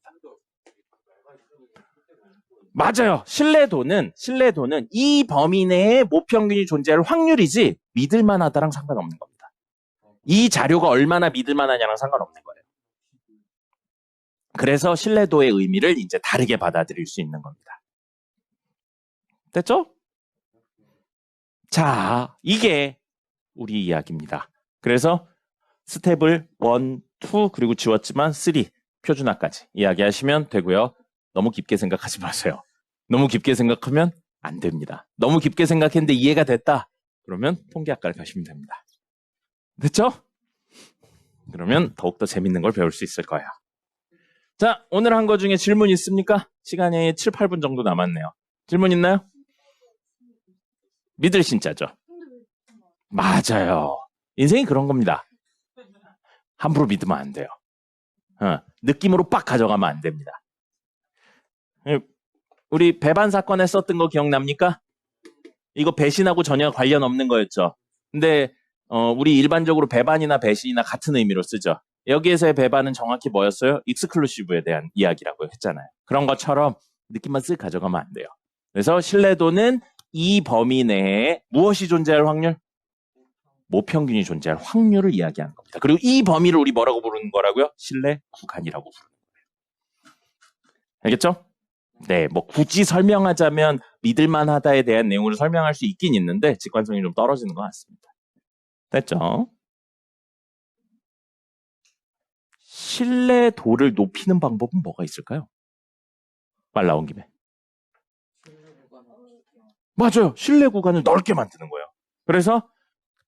맞아요. 신뢰도는 이 범위 내에 모평균이 존재할 확률이지 믿을만하다랑 상관없는 겁니다. 이 자료가 얼마나 믿을만하냐랑 상관없는 거예요. 그래서 신뢰도의 의미를 이제 다르게 받아들일 수 있는 겁니다. 됐죠? 자, 이게 우리 이야기입니다. 그래서 스텝을 1, 2 그리고 지웠지만 3 표준화까지 이야기하시면 되고요. 너무 깊게 생각하지 마세요. 너무 깊게 생각하면 안 됩니다. 너무 깊게 생각했는데 이해가 됐다. 그러면 통계학과를 가시면 됩니다. 됐죠? 그러면 더욱더 재밌는 걸 배울 수 있을 거예요. 자, 오늘 한 거 중에 질문 있습니까? 시간이 7, 8분 정도 남았네요. 질문 있나요? 믿을 신자죠. 맞아요. 인생이 그런 겁니다. 함부로 믿으면 안 돼요. 느낌으로 빡 가져가면 안 됩니다. 우리 배반 사건에 썼던 거 기억납니까? 이거 배신하고 전혀 관련 없는 거였죠. 근데 우리 일반적으로 배반이나 배신이나 같은 의미로 쓰죠. 여기에서의 배반은 정확히 뭐였어요? 익스클루시브에 대한 이야기라고 했잖아요. 그런 것처럼 느낌만 쓱 가져가면 안 돼요. 그래서 신뢰도는 이 범위 내에 무엇이 존재할 확률? 모평균이 존재할 확률을 이야기하는 겁니다. 그리고 이 범위를 우리 뭐라고 부르는 거라고요? 신뢰 구간이라고 부르는 거예요. 알겠죠? 네, 뭐 굳이 설명하자면 믿을만하다에 대한 내용을 설명할 수 있긴 있는데 직관성이 좀 떨어지는 것 같습니다. 됐죠? 신뢰도를 높이는 방법은 뭐가 있을까요? 말 나온 김에. 맞아요. 신뢰 구간을 넓게 만드는 거예요. 그래서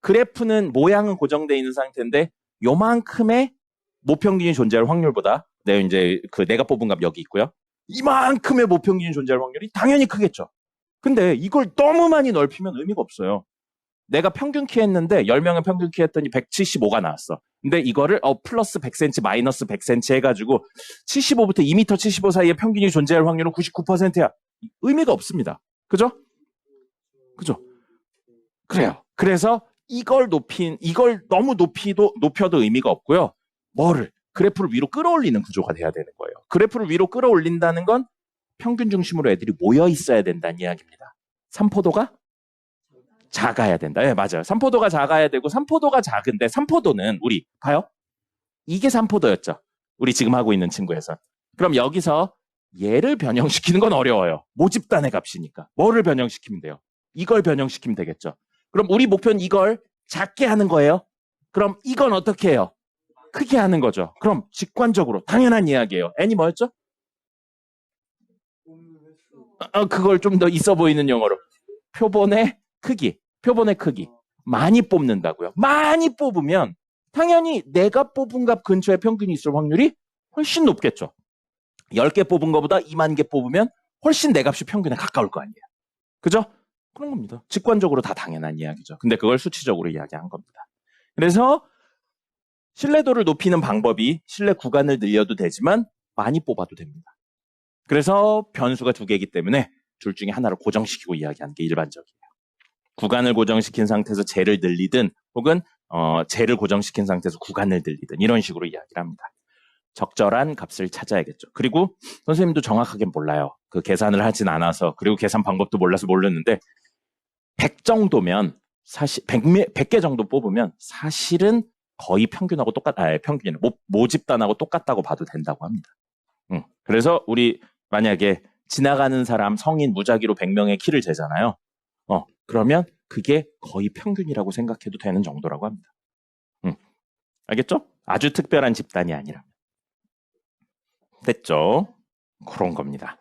그래프는 모양은 고정되어 있는 상태인데 요만큼의 모평균이 존재할 확률보다 내가 뽑은 값 여기 있고요. 이만큼의 모평균이 존재할 확률이 당연히 크겠죠. 근데 이걸 너무 많이 넓히면 의미가 없어요. 내가 평균 키 했는데 10명의 평균 키 했더니 175가 나왔어. 근데 이거를 플러스 100cm 마이너스 100cm 해가지고 75부터 2m 75 사이에 평균이 존재할 확률은 99%야. 의미가 없습니다. 그죠? 그래요. 그래서 이걸 너무 높여도 의미가 없고요. 그래프를 위로 끌어올리는 구조가 돼야 되는 거예요. 그래프를 위로 끌어올린다는 건 평균 중심으로 애들이 모여 있어야 된다는 이야기입니다. 삼포도가 작아야 된다. 네, 맞아요. 삼포도가 작아야 되고 삼포도가 작은데 삼포도는 우리 봐요. 이게 삼포도였죠. 우리 지금 하고 있는 친구에서. 그럼 여기서 얘를 변형시키는 건 어려워요. 모집단의 값이니까. 뭐를 변형시키면 돼요? 이걸 변형시키면 되겠죠. 그럼 우리 목표는 이걸 작게 하는 거예요. 그럼 이건 어떻게 해요? 크게 하는 거죠. 그럼 직관적으로 당연한 이야기예요. n이 뭐였죠? 그걸 좀 더 있어 보이는 용어로. 표본의 크기. 많이 뽑는다고요. 많이 뽑으면 당연히 내가 뽑은 값 근처에 평균이 있을 확률이 훨씬 높겠죠. 10개 뽑은 것보다 2만 개 뽑으면 훨씬 내 값이 평균에 가까울 거 아니에요. 그죠? 그런 겁니다. 직관적으로 다 당연한 이야기죠. 근데 그걸 수치적으로 이야기한 겁니다. 그래서 신뢰도를 높이는 방법이 신뢰 구간을 늘려도 되지만 많이 뽑아도 됩니다. 그래서 변수가 2개이기 때문에 둘 중에 하나를 고정시키고 이야기하는 게 일반적이에요. 구간을 고정시킨 상태에서 쟤를 늘리든 혹은 쟤를 고정시킨 상태에서 구간을 늘리든 이런 식으로 이야기를 합니다. 적절한 값을 찾아야겠죠. 그리고 선생님도 정확하게 몰라요. 그 계산을 하진 않아서 그리고 계산 방법도 몰라서 모르는데 100 정도면 사실 100개 정도 뽑으면 사실은 거의 평균하고 평균이 모집단하고 똑같다고 봐도 된다고 합니다. 그래서 우리 만약에 지나가는 사람 성인 무작위로 100명의 키를 재잖아요. 그러면 그게 거의 평균이라고 생각해도 되는 정도라고 합니다. 알겠죠? 아주 특별한 집단이 아니라. 됐죠? 그런 겁니다.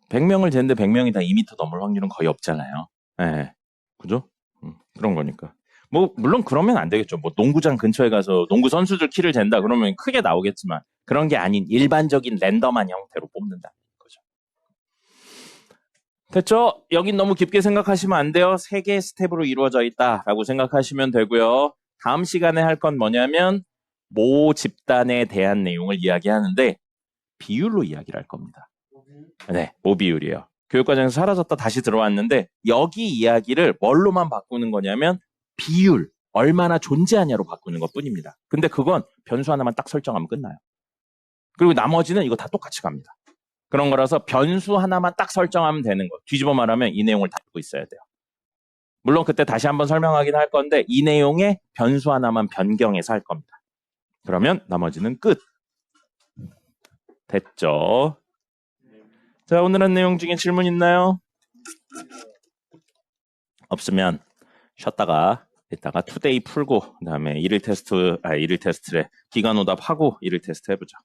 100명을 쟀는데 100명이 다 2m 넘을 확률은 거의 없잖아요. 네. 그죠? 그런 거니까. 뭐 물론 그러면 안 되겠죠. 뭐 농구장 근처에 가서 농구 선수들 키를 잰다 그러면 크게 나오겠지만 그런 게 아닌 일반적인 랜덤한 형태로 뽑는다는 거죠. 됐죠? 여긴 너무 깊게 생각하시면 안 돼요. 3개의 스텝으로 이루어져 있다라고 생각하시면 되고요. 다음 시간에 할 건 뭐냐면 모 집단에 대한 내용을 이야기하는데 비율로 이야기를 할 겁니다. 네, 모 비율이에요. 교육과정에서 사라졌다 다시 들어왔는데 여기 이야기를 뭘로만 바꾸는 거냐면 비율, 얼마나 존재하냐로 바꾸는 것 뿐입니다. 근데 그건 변수 하나만 딱 설정하면 끝나요. 그리고 나머지는 이거 다 똑같이 갑니다. 그런 거라서 변수 하나만 딱 설정하면 되는 거. 뒤집어 말하면 이 내용을 다 듣고 있어야 돼요. 물론 그때 다시 한번 설명하긴 할 건데 이 내용에 변수 하나만 변경해서 할 겁니다. 그러면 나머지는 끝. 됐죠? 자, 오늘 한 내용 중에 질문 있나요? 없으면 쉬었다가 이따가 투데이 풀고 그다음에 일일 테스트래 기간오답 하고 일일 테스트 해보자.